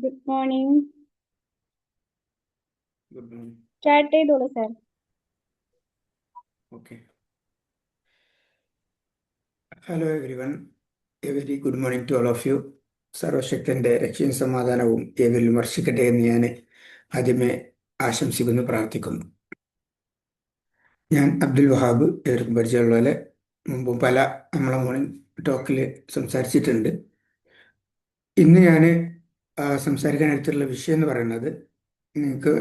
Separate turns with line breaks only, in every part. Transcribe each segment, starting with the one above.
Good morning.
Good morning.
Start ചെയ്തോളൂ sir.
Okay. Hello everyone. A very good morning to all of you. സർവശക്തന്റെ രക്ഷയും സമാധാനവും ഏവരിലും വർഷിക്കട്ടെ എന്ന് ഞാൻ ആദ്യമേ ആശംസിക്കുന്നു, പ്രാർത്ഥിക്കുന്നു. ഞാൻ അബ്ദുൽ വഹാബ്. ഏവർക്കും പരിചയമുള്ള പോലെ മുമ്പും പല നമ്മളെ മോർണിംഗ് ടോക്കിൽ സംസാരിച്ചിട്ടുണ്ട്. ഇന്ന് ഞാൻ സംസാരിക്കാൻ എടുത്തിട്ടുള്ള വിഷയം എന്ന് പറയുന്നത് നിങ്ങൾക്ക്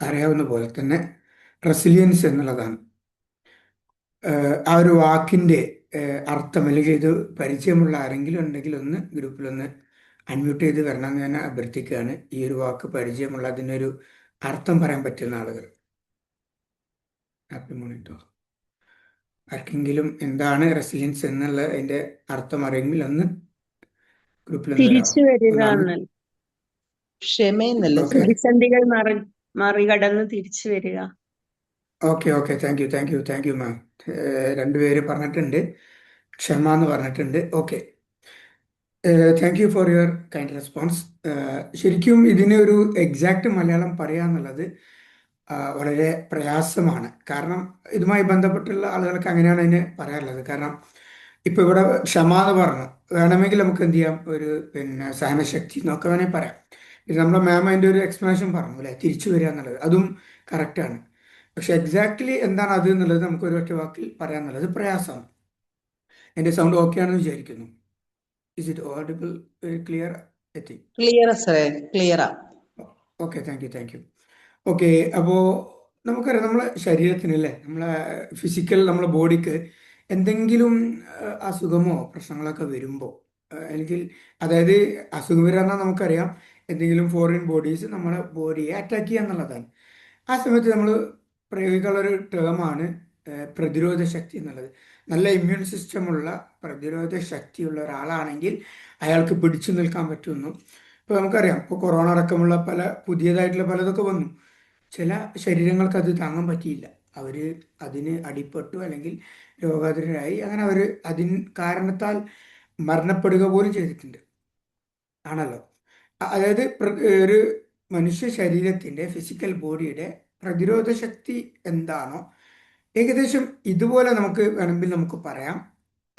അറിയാവുന്ന പോലെ തന്നെ റെസിലിയൻസ് എന്നുള്ളതാണ്. ആ ഒരു വാക്കിൻ്റെ അർത്ഥം അല്ലെങ്കിൽ ഇത് പരിചയമുള്ള ആരെങ്കിലും ഉണ്ടെങ്കിൽ ഒന്ന് ഗ്രൂപ്പിലൊന്ന് അൺമ്യൂട്ട് ചെയ്ത് വരണമെന്ന് ഞാൻ അഭ്യർത്ഥിക്കുകയാണ്. ഈ ഒരു വാക്ക് പരിചയമുള്ള അതിനൊരു അർത്ഥം പറയാൻ പറ്റുന്ന ആളുകൾ. Happy morning. ആർക്കെങ്കിലും എന്താണ് റെസിലിയൻസ് എന്നുള്ള അതിന്റെ അർത്ഥം അറിയെങ്കിൽ ഒന്ന് ഗ്രൂപ്പിലൊന്ന്
തിരിച്ചു വരിക
വരാമോ?
എന്നല്ല, ക്ഷമയെന്നല്ല,
ഓക്കെ
പ്രതിസന്ധികൾ മറികടന്ന് തിരിച്ചു വരിക.
ഓക്കെ താങ്ക് യു മാം. രണ്ടുപേര് പറഞ്ഞിട്ടുണ്ട്, ക്ഷമ എന്ന് പറഞ്ഞിട്ടുണ്ട്. Okay, thank you for your kind response. ശരിക്കും ഇതിന് ഒരു എക്സാക്റ്റ് മലയാളം പറയാന്നുള്ളത് വളരെ പ്രയാസമാണ്. കാരണം ഇതുമായി ബന്ധപ്പെട്ടുള്ള ആളുകൾക്ക് അങ്ങനെയാണ് അതിന് പറയാറുള്ളത്. കാരണം ഇപ്പൊ ഇവിടെ ക്ഷമ എന്ന് പറഞ്ഞു, വേണമെങ്കിൽ നമുക്ക് എന്ത് ചെയ്യാം, ഒരു സഹനശക്തി എന്നൊക്കെ വേണമെങ്കിൽ പറയാം. ഇത് നമ്മുടെ മാം അതിൻ്റെ ഒരു എക്സ്പ്ലനേഷൻ പറഞ്ഞു അല്ലെ, തിരിച്ചു വരിക എന്നുള്ളത്, അതും കറക്റ്റാണ്. പക്ഷെ എക്സാക്ട്ലി എന്താണ് അത് എന്നുള്ളത് നമുക്ക് ഒരു ഒറ്റ വാക്കിൽ പറയാന്നുള്ളത് പ്രയാസമാണ്. എൻ്റെ സൗണ്ട് ഓക്കെ ആണെന്ന് വിചാരിക്കുന്നു. Is it audible, clear?
Clear സാറേ, ക്ലിയറാ.
Okay, thank you. ഓക്കെ, അപ്പോൾ നമുക്കറിയാം നമ്മളെ ശരീരത്തിന് അല്ലേ, നമ്മളെ ഫിസിക്കൽ, നമ്മളെ ബോഡിക്ക് എന്തെങ്കിലും അസുഖമോ പ്രശ്നങ്ങളൊക്കെ വരുമ്പോൾ, അല്ലെങ്കിൽ അതായത് അസുഖം വരാമെന്നാൽ നമുക്കറിയാം എന്തെങ്കിലും ഫോറിൻ ബോഡീസ് നമ്മളെ ബോഡിയെ അറ്റാക്ക് ചെയ്യുക എന്നുള്ളതാണ്. ആ സമയത്ത് നമ്മൾ പ്രയോഗിക്കാനുള്ള ഒരു ടേമാണ് പ്രതിരോധ ശക്തി എന്നുള്ളത്. നല്ല ഇമ്മ്യൂൺ സിസ്റ്റമുള്ള പ്രതിരോധ ശക്തിയുള്ള ഒരാളാണെങ്കിൽ അയാൾക്ക് പിടിച്ചു നിൽക്കാൻ പറ്റുമെന്നും. ഇപ്പോൾ നമുക്കറിയാം, ഇപ്പോൾ കൊറോണ അടക്കമുള്ള പല പുതിയതായിട്ടുള്ള പലതൊക്കെ വന്നു. ചില ശരീരങ്ങൾക്ക് അത് താങ്ങാൻ പറ്റിയില്ല, അവർ അതിന് അടിപ്പെട്ടു അല്ലെങ്കിൽ രോഗാതുരരായി, അങ്ങനെ അവർ അതിന് കാരണത്താൽ മരണപ്പെടുക പോലും ചെയ്തിട്ടുണ്ട്, ആണല്ലോ. അതായത് ഒരു മനുഷ്യ ശരീരത്തിൻ്റെ ഫിസിക്കൽ ബോഡിയുടെ പ്രതിരോധ ശക്തി എന്താണോ ഏകദേശം ഇതുപോലെ നമുക്ക് വേണമെങ്കിൽ നമുക്ക് പറയാം.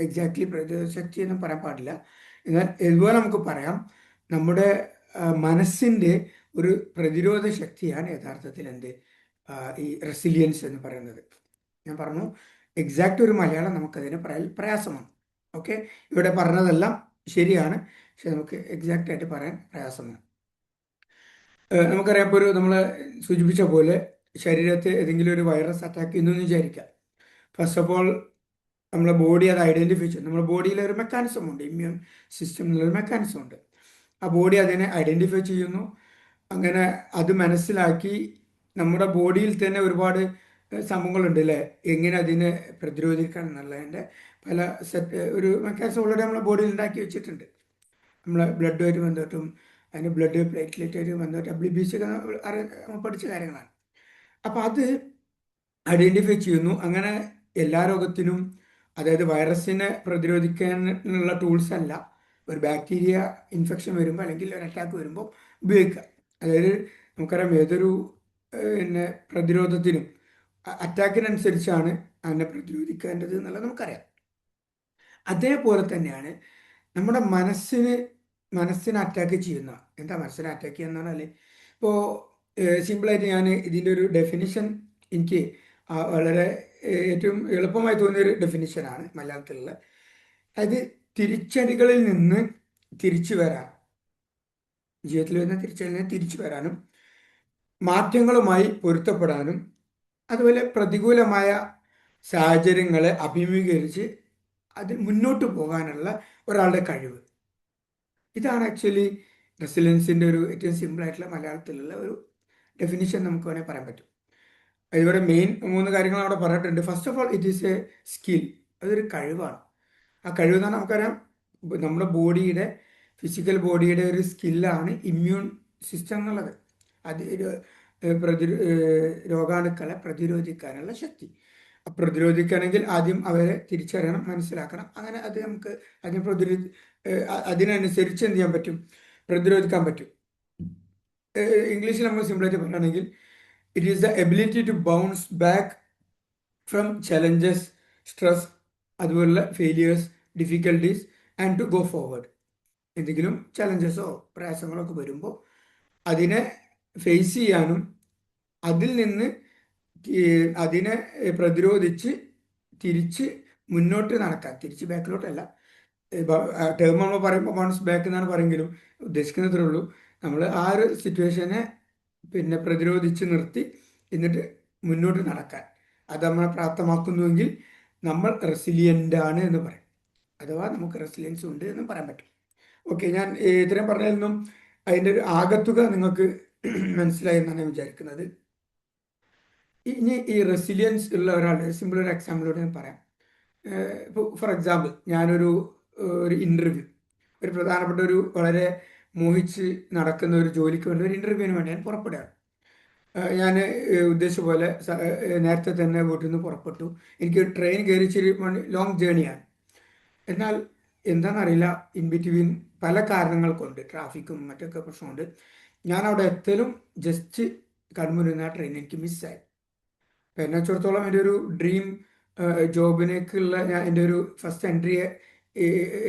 എക്സാക്ട്ലി പ്രതിരോധ ശക്തി എന്ന് പറയാൻ പാടില്ല, എന്നാൽ ഇതുപോലെ നമുക്ക് പറയാം. നമ്മുടെ മനസ്സിൻ്റെ ഒരു പ്രതിരോധ ശക്തിയാണ് യഥാർത്ഥത്തിൽ ഈ റെസിലിയൻസ് എന്ന് പറയുന്നത്. ഞാൻ പറഞ്ഞു, എക്സാക്റ്റ് ഒരു മലയാളം നമുക്കതിന് പ്രയാസമാണ്. ഓക്കെ, ഇവിടെ പറഞ്ഞതെല്ലാം ശരിയാണ്, പക്ഷെ നമുക്ക് എക്സാക്റ്റ് ആയിട്ട് പറയാൻ പ്രയാസമാണ്. നമുക്കറിയാം, ഇപ്പോൾ നമ്മൾ സൂചിപ്പിച്ച പോലെ ശരീരത്തെ ഏതെങ്കിലും ഒരു വൈറസ് അറ്റാക്ക് ചെയ്യുന്നു എന്ന് വിചാരിക്കാം. ഫസ്റ്റ് ഓഫ് ഓൾ നമ്മളെ ബോഡി അത് ഐഡൻറ്റിഫൈ ചെയ്യും. നമ്മുടെ ബോഡിയിൽ ഒരു മെക്കാനിസം ഉണ്ട്, ഇമ്മ്യൂൺ സിസ്റ്റം എന്നുള്ളൊരു മെക്കാനിസം ഉണ്ട്. ആ ബോഡി അതിനെ ഐഡൻറ്റിഫൈ ചെയ്യുന്നു. അങ്ങനെ അത് മനസ്സിലാക്കി നമ്മുടെ ബോഡിയിൽ തന്നെ ഒരുപാട് സംഭവങ്ങളുണ്ട് അല്ലേ, എങ്ങനെ അതിനെ പ്രതിരോധിക്കണം എന്നുള്ളതിൻ്റെ പല ഒരു മെക്കാനിസം ഓൾറെഡി നമ്മളെ ബോഡിയിൽ ഉണ്ടാക്കി വെച്ചിട്ടുണ്ട്. നമ്മളെ ബ്ലഡുമായിട്ട് ബന്ധപ്പെട്ടും അതിൻ്റെ ബ്ലഡ് പ്ലേറ്റ്ലെറ്റായിട്ട് ബന്ധപ്പെട്ട് WBC ഒക്കെ നമ്മൾ പഠിച്ച കാര്യങ്ങളാണ്. അപ്പോൾ അത് ഐഡൻറ്റിഫൈ ചെയ്യുന്നു. അങ്ങനെ എല്ലാ രോഗത്തിനും, അതായത് വൈറസിനെ പ്രതിരോധിക്കാനുള്ള ടൂൾസ് അല്ല, ഒരു ബാക്ടീരിയ ഇൻഫെക്ഷൻ വരുമ്പോൾ അല്ലെങ്കിൽ ഒരു അറ്റാക്ക് വരുമ്പോൾ ഉപയോഗിക്കുക. അതായത് നമുക്കറിയാം, ഏതൊരു പ്രതിരോധത്തിനും അറ്റാക്കിനനുസരിച്ചാണ് അതിനെ പ്രതിരോധിക്കേണ്ടത് എന്നുള്ളത് നമുക്കറിയാം. അതേപോലെ തന്നെയാണ് നമ്മുടെ മനസ്സിനെ അറ്റാക്ക് ചെയ്യുന്ന, എന്താ മനസ്സിനെ അറ്റാക്ക് ചെയ്യുന്ന പറഞ്ഞാൽ, ഇപ്പോൾ സിമ്പിളായിട്ട് ഞാൻ ഇതിൻ്റെ ഒരു ഡെഫിനിഷൻ എനിക്ക് വളരെ ഏറ്റവും എളുപ്പമായി തോന്നിയൊരു ഡെഫിനിഷനാണ് മലയാളത്തിലുള്ള. അതായത് തിരിച്ചടികളിൽ നിന്ന് തിരിച്ചു വരാൻ, ജീവിതത്തിൽ വരുന്ന തിരിച്ചടികളിൽ നിന്ന് തിരിച്ചു വരാനും മാറ്റങ്ങളുമായി പൊരുത്തപ്പെടാനും അതുപോലെ പ്രതികൂലമായ സാഹചര്യങ്ങളെ അഭിമുഖീകരിച്ച് അതിൽ മുന്നോട്ട് പോകാനുള്ള ഒരാളുടെ കഴിവ്. ഇതാണ് ആക്ച്വലി റെസിലൻസിൻ്റെ ഒരു ഏറ്റവും സിമ്പിളായിട്ടുള്ള മലയാളത്തിലുള്ള ഒരു ഡെഫിനിഷൻ നമുക്ക് വേണമെങ്കിൽ പറയാൻ പറ്റും. ഇവിടെ മെയിൻ 3 കാര്യങ്ങൾ അവിടെ പറഞ്ഞിട്ടുണ്ട്. First of all, it is A skill. അതൊരു കഴിവാണ്. ആ കഴിവ് എന്ന് പറഞ്ഞാൽ നമുക്കറിയാം, നമ്മുടെ ബോഡിയുടെ ഫിസിക്കൽ ബോഡിയുടെ ഒരു സ്കില്ലാണ് ഇമ്മ്യൂൺ സിസ്റ്റം എന്നുള്ളത്. അത് രോഗാണുക്കളെ പ്രതിരോധിക്കാനുള്ള ശക്തി. പ്രതിരോധിക്കണമെങ്കിൽ ആദ്യം അവരെ തിരിച്ചറിയണം, മനസ്സിലാക്കണം. അങ്ങനെ അത് നമുക്ക് അതിനനുസരിച്ച് എന്ത് ചെയ്യാൻ പറ്റും, പ്രതിരോധിക്കാൻ പറ്റും. ഇംഗ്ലീഷിൽ നമ്മൾ സിമ്പിളായിട്ട് പറയുകയാണെങ്കിൽ it is the ability to bounce back from challenges, stress, അതുപോലുള്ള failures, difficulties and to go forward. എന്തെങ്കിലും ചലഞ്ചസോ പ്രയാസങ്ങളോ ഒക്കെ വരുമ്പോൾ അതിനെ ഫേസ് ചെയ്യാനും അതിൽ നിന്ന് അതിനെ പ്രതിരോധിച്ച് തിരിച്ച് മുന്നോട്ട് നടക്കാൻ, തിരിച്ച് ബാക്കിലോട്ടല്ല, ടേം നമ്മൾ പറയുമ്പോൾ ബൗൺസ് ബാക്ക് എന്നാണ് പറയുമെങ്കിലും ഉദ്ദേശിക്കുന്നത്രേ ഉള്ളൂ. നമ്മൾ ആ ഒരു സിറ്റുവേഷനെ പിന്നെ പ്രതിരോധിച്ച് നിർത്തി എന്നിട്ട് മുന്നോട്ട് നടക്കാൻ അത് നമ്മളെ പ്രാപ്തമാക്കുന്നുവെങ്കിൽ നമ്മൾ റെസിലിയൻ്റ് ആണ് എന്ന് പറയും, അഥവാ നമുക്ക് റെസിലിയൻസ് ഉണ്ട് എന്ന് പറയാൻ പറ്റും. ഓക്കെ, ഞാൻ ഇത്രയും പറഞ്ഞതിൽ അതിൻ്റെ ഒരു ആകത്തുക നിങ്ങൾക്ക് മനസ്സിലായി എന്നാണ് ഞാൻ വിചാരിക്കുന്നത്. ഇനി ഈ റെസിലിയൻസ് ഉള്ള ഒരാളുടെ സിമ്പിൾ ഒരു എക്സാമ്പിളോട് ഞാൻ പറയാം. ഇപ്പോൾ ഫോർ എക്സാമ്പിൾ ഞാനൊരു ഇൻ്റർവ്യൂ, ഒരു പ്രധാനപ്പെട്ട ഒരു വളരെ മോഹിച്ച് നടക്കുന്ന ഒരു ജോലിക്ക് വേണ്ടി ഒരു ഇൻ്റർവ്യൂവിന് വേണ്ടി ഞാൻ പുറപ്പെടുകയാണ്. ഞാൻ ഉദ്ദേശിച്ച പോലെ നേരത്തെ തന്നെ വീട്ടിൽ നിന്ന് പുറപ്പെട്ടു. എനിക്ക് ട്രെയിൻ കയറി ഇച്ചിരി ലോങ് ജേണിയാണ്. എന്നാൽ എന്താണെന്നറിയില്ല, ഇൻ ബിറ്റ്വീൻ പല കാരണങ്ങൾ കൊണ്ട്, ട്രാഫിക്കും മറ്റൊക്കെ പ്രശ്നമുണ്ട്, ഞാൻ അവിടെ എത്തലും ജസ്റ്റ് കൺമുന്നിൽ ആ ട്രെയിൻ എനിക്ക് മിസ്സായി. അപ്പം എന്നെ വെച്ചിടത്തോളം എൻ്റെ ഒരു ഡ്രീം ജോബിനേക്കുള്ള എൻ്റെ ഒരു ഫസ്റ്റ്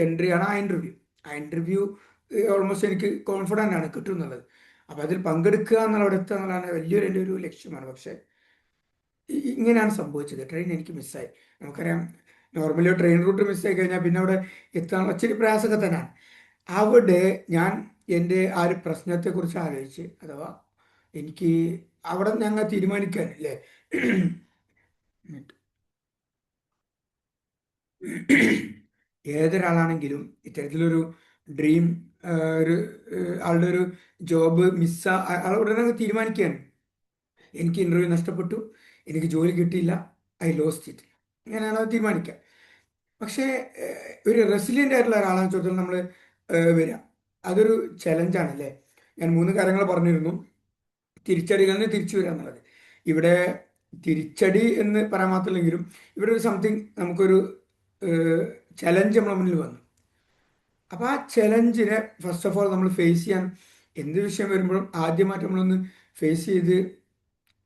എൻട്രിയാണ് ആ ഇൻ്റർവ്യൂ. ആ ഇൻ്റർവ്യൂ ഓൾമോസ്റ്റ് എനിക്ക് കോൺഫിഡൻ്റ് ആണ് കിട്ടും എന്നുള്ളത്. അപ്പോൾ അതിൽ പങ്കെടുക്കുക എന്നുള്ള അവിടെ എത്തുക എന്നുള്ളതാണ് വലിയൊരു എൻ്റെ ഒരു ലക്ഷ്യമാണ്. പക്ഷേ ഇങ്ങനെയാണ് സംഭവിച്ചത്, ട്രെയിൻ എനിക്ക് മിസ്സായി. നമുക്കറിയാം, നോർമലി ട്രെയിൻ റൂട്ട് മിസ്സായി കഴിഞ്ഞാൽ പിന്നെ അവിടെ എത്താൻ ഇച്ചിരി പ്രയാസമൊക്കെ തന്നെയാണ്. അവിടെ ഞാൻ എൻ്റെ ആ ഒരു പ്രശ്നത്തെക്കുറിച്ച് ആലോചിച്ച്, അഥവാ എനിക്ക് അവിടെ ഞങ്ങൾ തീരുമാനിക്കാനല്ലേ, ഏതൊരാളാണെങ്കിലും ഇത്തരത്തിലൊരു ഡ്രീം ഒരു ആളുടെ ഒരു ജോബ് ആൾ ഉടനെ തീരുമാനിക്കുകയാണ്, എനിക്ക് ഇൻ്റർവ്യൂ നഷ്ടപ്പെട്ടു, എനിക്ക് ജോലി കിട്ടിയില്ല, ഐ ലോസ്റ്റ് ഇറ്റ്, ഇങ്ങനെയാണ് അത് തീരുമാനിക്കുക. പക്ഷേ ഒരു റെസിലിയൻ്റ് ആയിട്ടുള്ള ഒരാളെ ചോദിച്ചാൽ നമ്മൾ വരിക, അതൊരു ചലഞ്ചാണല്ലേ. ഞാൻ 3 കാര്യങ്ങൾ പറഞ്ഞിരുന്നു. തിരിച്ചടികളിൽ നിന്ന് തിരിച്ചു വരിക എന്നുള്ളത്. ഇവിടെ തിരിച്ചടി എന്ന് പറയാൻ മാത്രമല്ലെങ്കിലും ഇവിടെ ഒരു സംതിങ് നമുക്കൊരു ചലഞ്ച് നമ്മളെ മുന്നിൽ വന്നു. അപ്പോൾ ആ ചലഞ്ചിനെ ഫസ്റ്റ് ഓഫ് ഓൾ നമ്മൾ ഫേസ് ചെയ്യാൻ, എന്ത് വിഷയം വരുമ്പോഴും ആദ്യമായിട്ട് നമ്മളൊന്ന് ഫേസ് ചെയ്ത്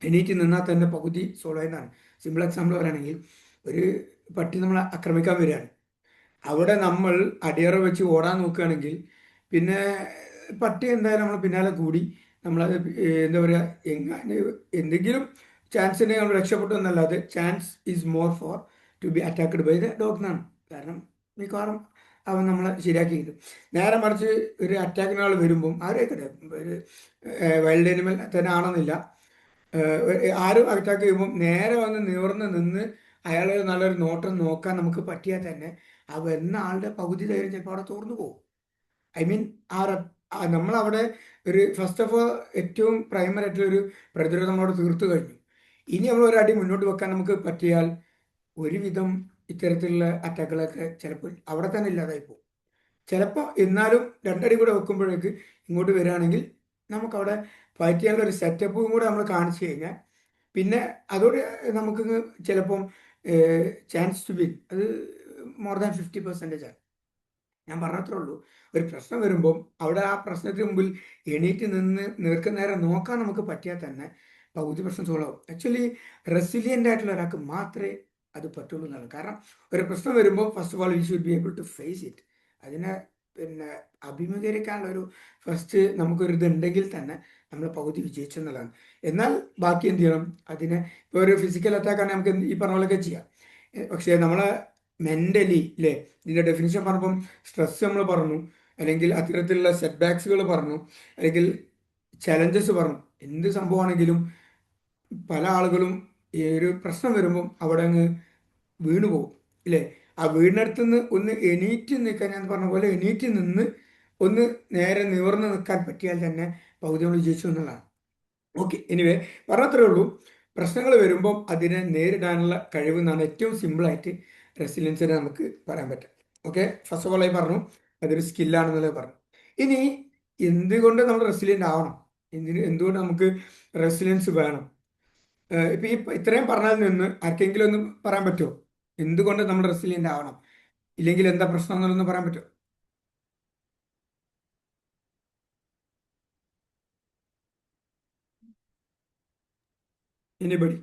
എണീറ്റ് നിന്നാൽ തന്നെ പകുതി സോൾവ് ആയതാണ്. സിമ്പിൾ എക്സാമ്പിൾ പറയുകയാണെങ്കിൽ, ഒരു പട്ടി നമ്മളെ ആക്രമിക്കാൻ വരികയാണ്, അവിടെ നമ്മൾ അടിയറ വെച്ച് ഓടാൻ നോക്കുകയാണെങ്കിൽ പിന്നെ പട്ടി എന്തായാലും നമ്മൾ പിന്നാലെ കൂടി നമ്മളത് എന്താ പറയുക, എന്തെങ്കിലും ചാൻസിനെ നമ്മൾ രക്ഷപ്പെട്ടു എന്നല്ലാതെ chance is more for to be attacked by the dog എന്നാണ്. കാരണം മിക്കവാറും അവൻ നമ്മളെ ശരിയാക്കിയത്. നേരെ മറിച്ച് ഒരു അറ്റാക്കിനാൾ വരുമ്പം ആരെയൊക്കെ ഒരു വൈൽഡ് ആനിമൽ തന്നെ ആണെന്നില്ല, ആരും അറ്റാക്ക് ചെയ്യുമ്പം നേരെ വന്ന് നിവർന്ന് നിന്ന് അയാളെ നല്ലൊരു നോട്ടം നോക്കാൻ നമുക്ക് പറ്റിയാൽ തന്നെ ആ വരുന്ന ആളുടെ പകുതി ധൈര്യം ചിലപ്പോൾ അവിടെ തോർന്നു പോകും. ഐ മീൻ നമ്മളവിടെ ഒരു ഫസ്റ്റ് ഓഫ് ഓൾ ഏറ്റവും പ്രൈമറി ആയിട്ടുള്ളൊരു പ്രതിരോധം നമ്മളവിടെ തീർത്തു കഴിഞ്ഞു. ഇനി നമ്മൾ ഒരു അടി മുന്നോട്ട് വെക്കാൻ നമുക്ക് പറ്റിയാൽ ഒരുവിധം ഇത്തരത്തിലുള്ള അറ്റാക്കുകളൊക്കെ ചിലപ്പോൾ അവിടെ തന്നെ ഇല്ലാതായി പോകും. ചിലപ്പോൾ എന്നാലും 2 അടി കൂടെ വെക്കുമ്പോഴേക്ക് ഇങ്ങോട്ട് വരികയാണെങ്കിൽ നമുക്കവിടെ ഫൈറ്റ് ചെയ്യാനുള്ള ഒരു സെറ്റപ്പും കൂടെ നമ്മൾ കാണിച്ചു കഴിഞ്ഞാൽ പിന്നെ അതോടെ നമുക്ക് ചിലപ്പം ചാൻസ് ടു വിൻ അത് മോർ ദാൻ 50% ആണ്. ഞാൻ പറഞ്ഞത്രേ ഉള്ളൂ, ഒരു പ്രശ്നം വരുമ്പം അവിടെ ആ പ്രശ്നത്തിന് മുമ്പിൽ എണീറ്റ് നിന്ന് നേർക്കുനേരെ നോക്കാൻ നമുക്ക് പറ്റിയാൽ തന്നെ പകുതി പ്രശ്നം സോൾവ് ആവും. ആക്ച്വലി റെസിലിയൻ്റ് ആയിട്ടുള്ള ഒരാൾക്ക് മാത്രമേ അത് പറ്റുള്ളൂ എന്നാണ്. കാരണം ഒരു പ്രശ്നം വരുമ്പോൾ first of all we should be able to face it. അതിനെ പിന്നെ അഭിമുഖീകരിക്കാനുള്ള ഒരു ഫസ്റ്റ് നമുക്കൊരു ഇതുണ്ടെങ്കിൽ തന്നെ നമ്മൾ പകുതി വിജയിച്ചു എന്നുള്ളതാണ്. എന്നാൽ ബാക്കി എന്ത് ചെയ്യണം, അതിനെ ഇപ്പോൾ ഒരു ഫിസിക്കൽ അറ്റാക്കാണ് നമുക്ക് ഈ പറഞ്ഞ പോലെയൊക്കെ ചെയ്യാം. പക്ഷേ നമ്മളെ മെൻ്റലി അല്ലേ, ഇതിൻ്റെ ഡെഫിനിഷൻ പറഞ്ഞപ്പം സ്ട്രെസ് നമ്മൾ പറഞ്ഞു, അല്ലെങ്കിൽ അത്തരത്തിലുള്ള സെറ്റ് ബാക്സുകൾ പറഞ്ഞു, അല്ലെങ്കിൽ ചലഞ്ചസ് പറഞ്ഞു. എന്ത് സംഭവമാണെങ്കിലും പല ആളുകളും ഈ ഒരു പ്രശ്നം വരുമ്പം അവിടെ അങ്ങ് വീണു പോകും ഇല്ലേ. ആ വീടിനടുത്ത് നിന്ന് ഒന്ന് എണീറ്റ് നിൽക്കാൻ, ഞാൻ പറഞ്ഞ പോലെ എണീറ്റ് നിന്ന് ഒന്ന് നേരെ നിവർന്ന് നിൽക്കാൻ പറ്റിയാൽ തന്നെ പകുതി നമ്മൾ വിജയിച്ചു എന്നുള്ളതാണ്. ഓക്കെ, എനിവേ പറഞ്ഞത്രേ ഉള്ളൂ. പ്രശ്നങ്ങൾ വരുമ്പം അതിനെ നേരിടാനുള്ള കഴിവ് എന്നാണ് ഏറ്റവും സിമ്പിളായിട്ട് റെസിലിയൻസിനെ നമുക്ക് പറയാൻ പറ്റും. ഓക്കെ, ഫസ്റ്റ് ഓഫ് ഓൾ ആയി പറഞ്ഞു അതൊരു സ്കില്ലാണെന്നുള്ളത് പറഞ്ഞു. ഇനി എന്തുകൊണ്ട് നമ്മൾ റെസിലിയൻ്റ് ആവണം, എന്തുകൊണ്ട് നമുക്ക് റെസിലിയൻസ് വേണം? ഇപ്പം ഈ ഇത്രയും പറഞ്ഞതിൽ നിന്ന് ആർക്കെങ്കിലും ഒന്ന് പറയാൻ പറ്റുമോ എന്തുകൊണ്ട് നമ്മൾ റെസിലിയൻ്റ് ആവണം, ഇല്ലെങ്കിൽ എന്താ പ്രശ്നം എന്നുള്ളതൊന്ന് പറയാൻ പറ്റുമോ? എനിബഡി?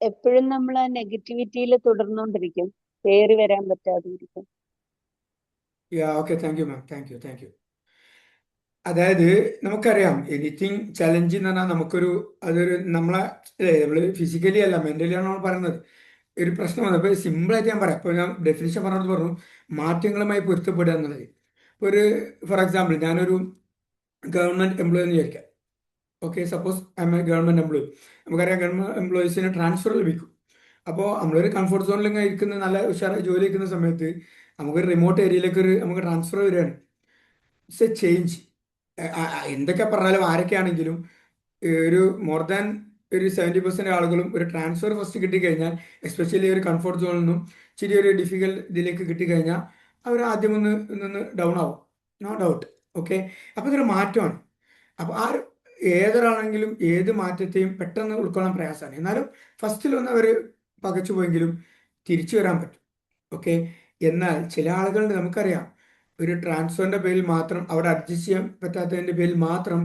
എപ്പോഴും നമ്മൾ ആ നെഗറ്റിവിറ്റിയിൽ തുടർന്നുകൊണ്ടിരിക്കും, കയറി വരാൻ പറ്റാതെ ഇരിക്കും.
Okay, thank you ma'am, thank U. അതായത് നമുക്കറിയാം എനിത്തിങ് ചലഞ്ച് എന്ന് പറഞ്ഞാൽ അതൊരു നമ്മള് ഫിസിക്കലി അല്ല മെന്റലി ആണ് നമ്മൾ പറയുന്നത്. ഒരു പ്രശ്നമാണ്. ഇപ്പൊ സിമ്പിളായിട്ട് ഞാൻ പറയാം. ഇപ്പൊ ഞാൻ ഡെഫിനിഷൻ പറഞ്ഞത് പറഞ്ഞു, മാറ്റങ്ങളുമായി പൊരുത്തപ്പെടുക എന്നുള്ളത്. ഇപ്പൊ ഫോർ എക്സാമ്പിൾ ഞാനൊരു ഗവൺമെന്റ് എംപ്ലോയി എന്ന് വിചാരിക്കാം. Okay, suppose I M A government employee. നമുക്കറിയാം ഗവൺമെന്റ് എംപ്ലോയീസിന് ട്രാൻസ്ഫർ ലഭിക്കും. അപ്പോൾ നമ്മളൊരു കംഫർട്ട് സോണിൽ ഇങ്ങനെ ഇരിക്കുന്ന നല്ല ഉഷാറായി ജോലി ചെയ്യുന്ന സമയത്ത് നമുക്കൊരു റിമോട്ട് ഏരിയയിലേക്ക് നമുക്ക് ട്രാൻസ്ഫർ വരികയാണ്. It's A change. എന്തൊക്കെ പറഞ്ഞാലും ആരൊക്കെയാണെങ്കിലും ഒരു മോർ ദാൻ ഒരു 70% ആളുകളും ഒരു ട്രാൻസ്ഫർ ഫസ്റ്റ് കിട്ടിക്കഴിഞ്ഞാൽ, എസ്പെഷ്യലി ഒരു കംഫർട്ട് സോണിൽ നിന്നും ചെറിയൊരു ഡിഫിക്കൽട്ട് ഇതിലേക്ക് കിട്ടിക്കഴിഞ്ഞാൽ അവർ ആദ്യം നിന്ന് ഡൗൺ ആവും, നോ ഡൗട്ട്. ഓക്കെ, അപ്പോൾ ഇതൊരു മാറ്റമാണ്. അപ്പോൾ ഏതൊരാളെങ്കിലും ഏത് മാറ്റത്തെയും പെട്ടെന്ന് ഉൾക്കൊള്ളാൻ പ്രയാസമാണ്. എന്നാലും ഫസ്റ്റിലൊന്ന് അവർ പകച്ചു പോയെങ്കിലും തിരിച്ചു വരാൻ പറ്റും. ഓക്കെ, എന്നാൽ ചില ആളുകളുണ്ട്, നമുക്കറിയാം ഒരു ട്രാൻസ്ഫറിന്റെ പേരിൽ മാത്രം, അവിടെ അഡ്ജസ്റ്റ് ചെയ്യാൻ പറ്റാത്തതിന്റെ പേരിൽ മാത്രം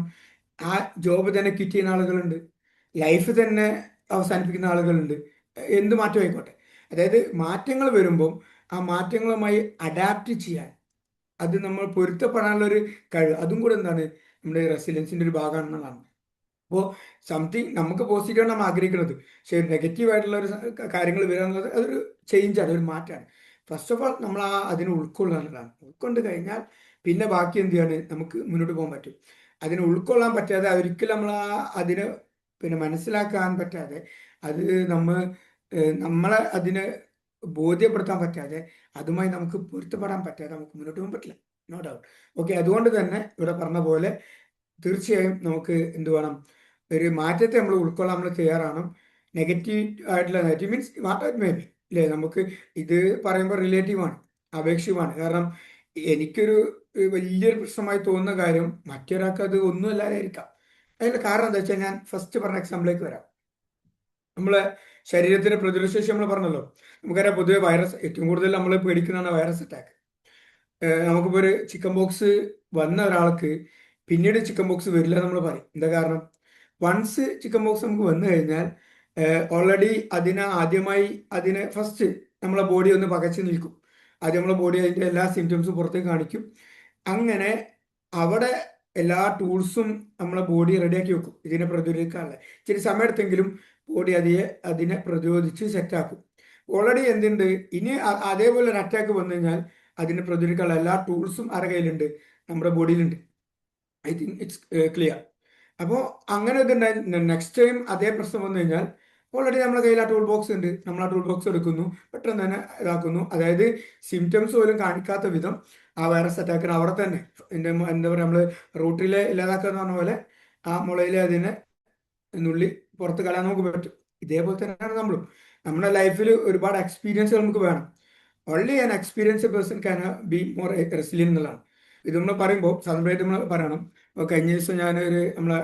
ആ ജോബ് തന്നെ ക്വിറ്റ് ചെയ്യുന്ന ആളുകളുണ്ട്, ലൈഫ് തന്നെ അവസാനിപ്പിക്കുന്ന ആളുകളുണ്ട്. എന്ത് മാറ്റം ആയിക്കോട്ടെ. അതായത് മാറ്റങ്ങൾ വരുമ്പോൾ ആ മാറ്റങ്ങളുമായി അഡാപ്റ്റ് ചെയ്യാൻ, അത് നമ്മൾ പൊരുത്തപ്പെടാനുള്ള ഒരു കഴിവ്, അതും കൂടെ എന്താണ് നമ്മുടെ റെസിലിയൻസിന്റെ ഒരു ഭാഗമാണെന്നുള്ളതാണ്. അപ്പോൾ സംതിങ് നമുക്ക് പോസിറ്റീവാണ് നമ്മൾ ആഗ്രഹിക്കുന്നത്, പക്ഷേ നെഗറ്റീവായിട്ടുള്ള ഒരു കാര്യങ്ങൾ വരാന്നുള്ളത് അതൊരു ചേഞ്ചാണ്, ഒരു മാറ്റമാണ്. ഫസ്റ്റ് ഓഫ് ഓൾ നമ്മൾ അതിനെ ഉൾക്കൊള്ളാനുള്ളതാണ്. ഉൾക്കൊണ്ട് കഴിഞ്ഞാൽ പിന്നെ ബാക്കി എന്ത് ചെയ്യാണ്, നമുക്ക് മുന്നോട്ട് പോകാൻ പറ്റും. അതിനെ ഉൾക്കൊള്ളാൻ പറ്റാതെ, ഒരിക്കലും നമ്മൾ അതിനെ പിന്നെ മനസ്സിലാക്കാൻ പറ്റാതെ, അത് നമ്മളെ അതിനെ ബോധ്യപ്പെടുത്താൻ പറ്റാതെ, അതുമായി നമുക്ക് പൊരുത്തപ്പെടാൻ പറ്റാതെ നമുക്ക് മുന്നോട്ട് പോകാൻ പറ്റില്ല, നോ ഡൗട്ട്. ഓക്കെ, അതുകൊണ്ട് തന്നെ ഇവിടെ പറഞ്ഞ പോലെ തീർച്ചയായും നമുക്ക് എന്ത് വേണം, ഒരു മാറ്റത്തെ നമ്മൾ ഉൾക്കൊള്ളാൻ നമ്മൾ തയ്യാറാണ്. നെഗറ്റീവ് ആയിട്ടുള്ള negative means what it may be അല്ലേ. നമുക്ക് ഇത് പറയുമ്പോൾ റിലേറ്റീവാണ്, അപേക്ഷികമാണ്. കാരണം എനിക്കൊരു വലിയൊരു പ്രശ്നമായി തോന്നുന്ന കാര്യം മറ്റൊരാൾക്ക് അത് ഒന്നും അല്ലാതായിരിക്കാം. അതിന്റെ കാരണം എന്താ വെച്ചാൽ, ഞാൻ ഫസ്റ്റ് പറഞ്ഞ എക്സാമ്പിളിലേക്ക് വരാം. നമ്മളെ ശരീരത്തിന്റെ പ്രതിരോധശേഷി നമ്മൾ പറഞ്ഞല്ലോ. നമുക്കറിയാം പൊതുവെ വൈറസ് ഏറ്റവും കൂടുതൽ നമ്മൾ പേടിക്കുന്നതാണ് വൈറസ് അറ്റാക്ക്. നമുക്കിപ്പോൾ ഒരു ചിക്കൻ ബോക്സ് വന്ന ഒരാൾക്ക് പിന്നീട് ചിക്കൻ ബോക്സ് വരില്ല നമ്മൾ പറയും. എന്താ കാരണം? വൺസ് ചിക്കൻ ബോക്സ് നമുക്ക് വന്നു കഴിഞ്ഞാൽ ഓൾറെഡി അതിനെ ഫസ്റ്റ് നമ്മളെ ബോഡി ഒന്ന് പകച്ചു നിൽക്കും. ആദ്യം നമ്മളെ ബോഡി അതിൻ്റെ എല്ലാ സിംറ്റംസും പുറത്തേക്ക് കാണിക്കും. അങ്ങനെ അവിടെ എല്ലാ ടൂൾസും നമ്മളെ ബോഡി റെഡിയാക്കി വെക്കും ഇതിനെ പ്രതിരോധിക്കാനുള്ള. ഇച്ചിരി സമയത്തെങ്കിലും ബോഡി അതിനെ പ്രതിരോധിച്ച് സെറ്റാക്കും. ഓൾറെഡി എന്തുണ്ട്, ഇനി അതേപോലെ ഒരു അറ്റാക്ക് വന്നു കഴിഞ്ഞാൽ അതിനെ പ്രതിരോധിക്കാനുള്ള എല്ലാ ടൂൾസും ആരുടെ കയ്യിലുണ്ട്, നമ്മുടെ ബോഡിയിലുണ്ട്. I think it's clear. അപ്പോൾ അങ്ങനെ ഇതുണ്ടായി. നെക്സ്റ്റ് ടൈം അതേ പ്രശ്നം വന്നു കഴിഞ്ഞാൽ ഓൾറെഡി നമ്മുടെ കയ്യിൽ ആ ടൂൾ ബോക്സ് ഉണ്ട്, നമ്മൾ ആ ടൂൾ ബോക്സ് എടുക്കുന്നു, പെട്ടെന്ന് തന്നെ ഇതാക്കുന്നു. അതായത് സിംറ്റംസ് പോലും കാണിക്കാത്ത വിധം ആ വൈറസ് അറ്റാക്കിന് അവിടെ തന്നെ എന്താ പറയുക, നമ്മൾ റൂട്ടിലെ ഇല്ലാതാക്കുക എന്ന് പറഞ്ഞ പോലെ ആ മുളയിലെ അതിനെ നുള്ളി പുറത്ത് കളയാൻ നമുക്ക് പറ്റും. ഇതേപോലെ തന്നെയാണ് നമ്മുടെ ലൈഫിൽ ഒരുപാട് എക്സ്പീരിയൻസ് നമുക്ക് വേണം. Only an experience person can be more resilient എന്നുള്ളതാണ്. ഇത് നമ്മൾ പറയുമ്പോൾ സാധാരണയായിട്ട് നമ്മൾ പറയണം. കഴിഞ്ഞ ദിവസം നമ്മളെ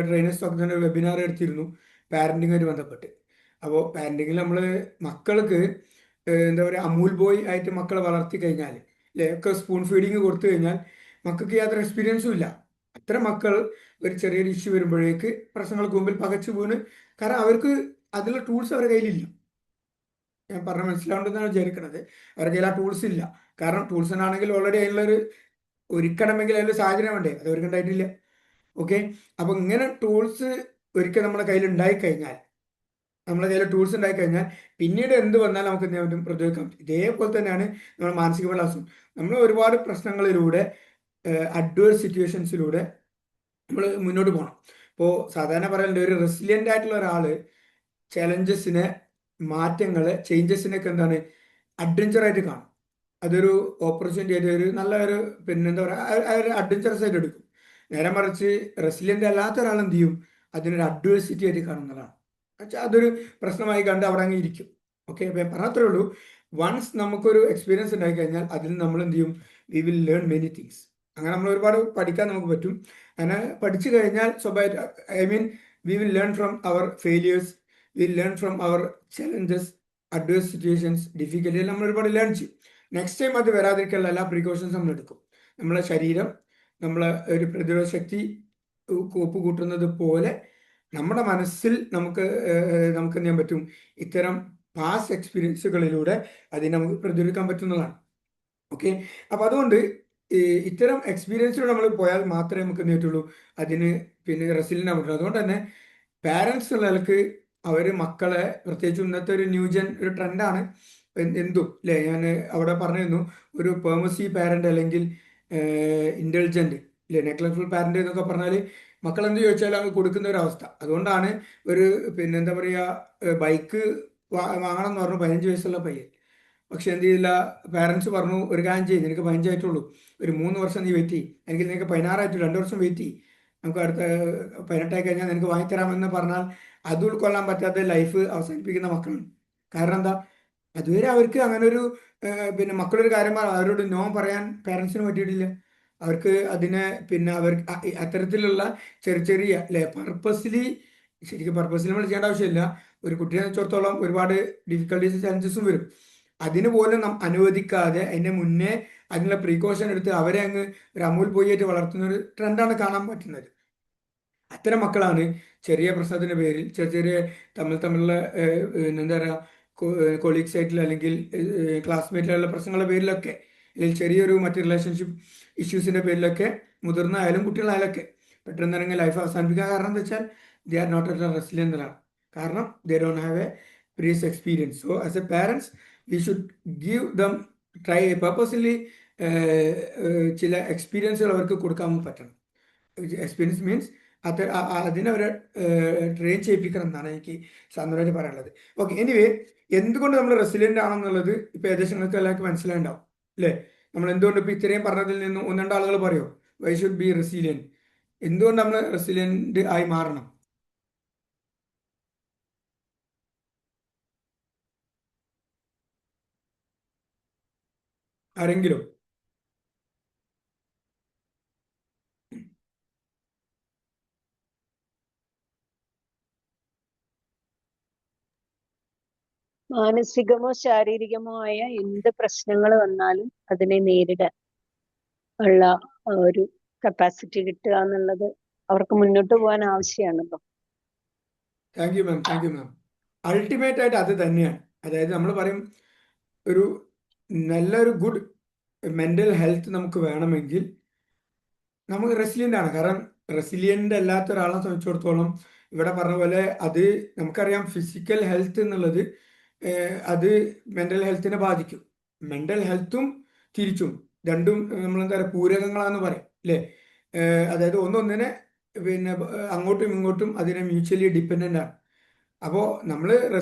ട്രെയിനേഴ്സ് ടോക്കിൻ്റെ വെബിനാർ എടുത്തിരുന്നു പാരന്റിങ്ങുമായിട്ട് ബന്ധപ്പെട്ട്. അപ്പോൾ പാരന്റിങ്ങിൽ നമ്മൾ മക്കൾക്ക് എന്താ പറയുക, അമൂൽ ബോയ് ആയിട്ട് മക്കളെ വളർത്തി കഴിഞ്ഞാൽ ഒക്കെ സ്പൂൺ ഫീഡിങ് കൊടുത്തു കഴിഞ്ഞാൽ മക്കൾക്ക് യാതൊരു എക്സ്പീരിയൻസും ഇല്ല. അത്തരം മക്കൾ ഒരു ചെറിയൊരു ഇഷ്യൂ വരുമ്പോഴേക്ക് പ്രശ്നങ്ങൾക്ക് മുമ്പിൽ പകച്ചു വീണ്, കാരണം അവർക്ക് അതിലുള്ള ടൂൾസ് അവരുടെ കയ്യിലില്ല. ഞാൻ പറഞ്ഞ മനസ്സിലാവുണ്ടെന്നാണ് വിചാരിക്കുന്നത്. അവരുടെ കയ്യിൽ ആ ടൂൾസ് ഇല്ല. കാരണം ടൂൾസിനാണെങ്കിൽ ഓൾറെഡി അതിനുള്ളൊരു ഒരുക്കണമെങ്കിൽ അതിൻ്റെ സാഹചര്യം വേണ്ടേ, അത് അവർക്ക് ഉണ്ടായിട്ടില്ല. ഓക്കെ, അപ്പൊ ഇങ്ങനെ ടൂൾസ് ഒരിക്കൽ നമ്മുടെ കയ്യിൽ ഉണ്ടായിക്കഴിഞ്ഞാൽ, പിന്നീട് എന്ത് വന്നാലും നമുക്ക് എന്ത് ചെയ്യാൻ പറ്റും, പ്രതിരോധിക്കാൻ പറ്റും. ഇതേപോലെ തന്നെയാണ് നമ്മുടെ മാനസിക വിലാസം. നമ്മൾ ഒരുപാട് പ്രശ്നങ്ങളിലൂടെ അഡ്വേഴ്സ് സിറ്റുവേഷൻസിലൂടെ നമ്മൾ മുന്നോട്ട് പോകണം. ഇപ്പോൾ സാധാരണ പറയലുണ്ട്, ഒരു റെസിലിയൻ്റ് ആയിട്ടുള്ള ഒരാൾ ചലഞ്ചസിനെ, മാറ്റങ്ങളെ, ചേഞ്ചസിനൊക്കെ എന്താണ് അഡ്വഞ്ചറായിട്ട് കാണും. അതൊരു ഓപ്പർച്യൂണിറ്റി ആയിട്ട് ഒരു നല്ല ഒരു എന്താ പറയുക, ഒരു അഡ്വഞ്ചറസ് ആയിട്ട് എടുക്കും. നേരെ മറിച്ച് റെസിലിയൻ്റ് അല്ലാത്ത ഒരാൾ എന്ത് ചെയ്യും, അതിനൊരു അഡ്വേഴ്സിറ്റി ആയിട്ട് കാണുന്നതാണ്. അതൊരു പ്രശ്നമായി കണ്ട് അവിടെ അങ്ങ് ഇരിക്കും. ഓക്കെ, അപ്പം ഞാൻ പറഞ്ഞത്രേ ഉള്ളൂ, വൺസ് നമുക്കൊരു എക്സ്പീരിയൻസ് ഉണ്ടായി കഴിഞ്ഞാൽ അതിൽ നമ്മൾ എന്ത് ചെയ്യും, V will learn many things. അങ്ങനെ നമ്മൾ ഒരുപാട് പഠിക്കാൻ നമുക്ക് പറ്റും. അങ്ങനെ പഠിച്ചു കഴിഞ്ഞാൽ സ്വാഭാവിക we will learn from our failures, will learn from our challenges, adverse situations, difficulty നമ്മൾ ഒരുപാട് ലേൺ ചെയ്യും. നെക്സ്റ്റ് ടൈം അത് വരാതിരിക്കാനുള്ള എല്ലാ പ്രിക്കോഷൻസും നമ്മൾ എടുക്കും. നമ്മളെ ശരീരം, നമ്മളെ ഒരു പ്രതിരോധ ശക്തി കോപ്പ് കൂട്ടുന്നത് പോലെ നമ്മുടെ മനസ്സിൽ നമുക്ക് നമുക്ക് എന്ത് ചെയ്യാൻ പറ്റും, ഇത്തരം പാസ്റ്റ് എക്സ്പീരിയൻസുകളിലൂടെ അതിനെ നമുക്ക് പ്രതിരോധിക്കാൻ പറ്റുന്നതാണ്. ഓക്കെ, അപ്പൊ അതുകൊണ്ട് ഇത്തരം എക്സ്പീരിയൻസിലൂടെ നമ്മൾ പോയാൽ മാത്രമേ നമുക്ക് എന്ത് പറ്റുള്ളൂ, അതിന് പിന്നെ റെസിലിയൻ്റ് ആകാൻ പറ്റുള്ളൂ. അതുകൊണ്ട് തന്നെ പാരൻസ് ഉള്ള ആൾക്ക് അവർ മക്കളെ, പ്രത്യേകിച്ച് ഇന്നത്തെ ഒരു ന്യൂജൻ ഒരു ട്രെൻഡാണ് എന്തും അല്ലേ, ഞാൻ അവിടെ പറഞ്ഞിരുന്നു, ഒരു പെർമസീവ് പാരന്റ് അല്ലെങ്കിൽ ഇന്റലിജന്റ് അല്ലെ നെഗ്ലക്ട്ഫുൾ പാരന്റ് എന്നൊക്കെ പറഞ്ഞാൽ മക്കൾ എന്ത് ചോദിച്ചാലും അത് കൊടുക്കുന്ന ഒരു അവസ്ഥ. അതുകൊണ്ടാണ് ഒരു പിന്നെ എന്താ പറയുക, ബൈക്ക് വാങ്ങണം എന്ന് പറഞ്ഞു 15 വയസ്സുള്ള പയ്യൻ, പക്ഷെ എന്ത് ചെയ്തില്ല, പാരൻസ് പറഞ്ഞു ഒരു കാര്യം ചെയ്യും, നിനക്ക് 15 ആയിട്ടുള്ളൂ, ഒരു 3 വർഷം നീ വെയിറ്റ് ചെയ്യും, അല്ലെങ്കിൽ നിനക്ക് 16 ആയിട്ട് 2 വർഷം വെയിറ്റ് ചെയ്യും, നമുക്ക് അടുത്ത 18 ആയി കഴിഞ്ഞാൽ നിനക്ക് വാങ്ങിത്തരാമെന്ന് പറഞ്ഞാൽ അത് ഉൾക്കൊള്ളാൻ പറ്റാത്ത ലൈഫ് അവസാനിപ്പിക്കുന്ന മക്കളാണ്. കാരണം എന്താ, അതുവരെ അവർക്ക് അങ്ങനെ ഒരു പിന്നെ മക്കളൊരു കാര്യം അവരോട് നോ പറയാൻ പാരൻസിന് പറ്റിയിട്ടില്ല. അവർക്ക് അതിനെ പിന്നെ അവർ അത്തരത്തിലുള്ള ചെറിയ ചെറിയ അല്ലെ പർപ്പസ്ലി, ശരിക്കും പർപ്പസ്ലി നമ്മൾ ചെയ്യേണ്ട ആവശ്യമില്ല. ഒരു കുട്ടിയെ വെച്ചിടത്തോളം ഒരുപാട് ഡിഫിക്കൽട്ടീസ് ചാലഞ്ചസും വരും. അതിന് പോലും അനുവദിക്കാതെ അതിന്റെ മുന്നേ അതിനുള്ള പ്രീകോഷൻ എടുത്ത് അവരെ അങ്ങ് ഒരു അമൂൽ പൊയ്യായിട്ട് വളർത്തുന്ന ഒരു ട്രെൻഡാണ് കാണാൻ പറ്റുന്നത്. അത്തരം മക്കളാണ് ചെറിയ പ്രശ്നത്തിന്റെ പേരിൽ ചെറിയ ചെറിയ തമ്മിലുള്ള എന്താ പറയുക കൊളീഗ്സ് ആയിട്ടുള്ള അല്ലെങ്കിൽ ക്ലാസ്മേറ്റിലുള്ള പ്രശ്നങ്ങളുടെ പേരിലൊക്കെ, അല്ലെങ്കിൽ ചെറിയൊരു മറ്റ് റിലേഷൻഷിപ്പ് ഇഷ്യൂസിന്റെ പേരിലൊക്കെ മുതിർന്നായാലും കുട്ടികളായാലൊക്കെ പെട്ടെന്ന് ഇറങ്ങി ലൈഫ് അവസാനിപ്പിക്കുക. കാരണം എന്താ വെച്ചാൽ they are not at resilient ആണ്. കാരണം they don't have a previous experience. So as a parents we should give them try purposely ചില എക്സ്പീരിയൻസുകൾ അവർക്ക് കൊടുക്കാൻ പറ്റണം. എക്സ്പീരിയൻസ് മീൻസ് അതിനെ അവരെ ട്രെയിൻ ചെയ്യിപ്പിക്കണം എന്നാണ് എനിക്ക് സാന്ത്വനമായിട്ട് പറയാനുള്ളത്. ഓക്കെ, എനിവേ എന്തുകൊണ്ട് നമ്മൾ റെസിലിയൻ്റ് ആണെന്നുള്ളത് ഇപ്പൊ ഏകദേശം നിങ്ങൾക്ക് എല്ലാവർക്കും മനസ്സിലായിട്ടുണ്ടാവും അല്ലേ. നമ്മൾ എന്തുകൊണ്ട് ഇപ്പൊ ഇത്രയും പറഞ്ഞതിൽ നിന്നും 1-2 ആളുകൾ പറയോ വൈ ഷുഡ് ബി റെസിലിയൻറ്റ്, എന്തുകൊണ്ട് നമ്മൾ റെസിലിയൻ്റ് ആയി മാറണം? ആരെങ്കിലും?
മാനസികമോ ശാരീരികമോ ആയ എന്ത് പ്രശ്നങ്ങൾ വന്നാലും അതിനെ നേരിടാൻ ഉള്ള ഒരു കപ്പാസിറ്റി കിട്ടുക എന്നുള്ളത് അവർക്ക് മുന്നോട്ട് പോകാൻ ആവശ്യമാണല്ലോ.
Thank you ma'am, thank you ma'am. Ultimate ആയിട്ട് അത് തന്നെയാണ്. അതായത് നമ്മൾ പറയും ഒരു നല്ലൊരു ഗുഡ് മെന്റൽ ഹെൽത്ത് നമുക്ക് വേണമെങ്കിൽ നമുക്ക് റെസിലിയൻ്റ് ആണ്. കാരണം റെസിലിയൻ്റ് അല്ലാത്ത ഒരാളെ സംബന്ധിച്ചിടത്തോളം ഇവിടെ പറഞ്ഞ പോലെ അത് നമുക്കറിയാം, ഫിസിക്കൽ ഹെൽത്ത് എന്നുള്ളത് അത് മെന്റൽ ഹെൽത്തിനെ ബാധിക്കും. മെന്റൽ ഹെൽത്തും തിരിച്ചും രണ്ടും നമ്മളെന്താ പറയുക പൂരകങ്ങളാന്ന് പറയും അല്ലേ. അതായത് ഒന്നൊന്നിനെ പിന്നെ അങ്ങോട്ടും ഇങ്ങോട്ടും അതിനെ മ്യൂച്വലി ഡിപ്പെൻഡൻ്റ് ആണ്. അപ്പോൾ നമ്മൾ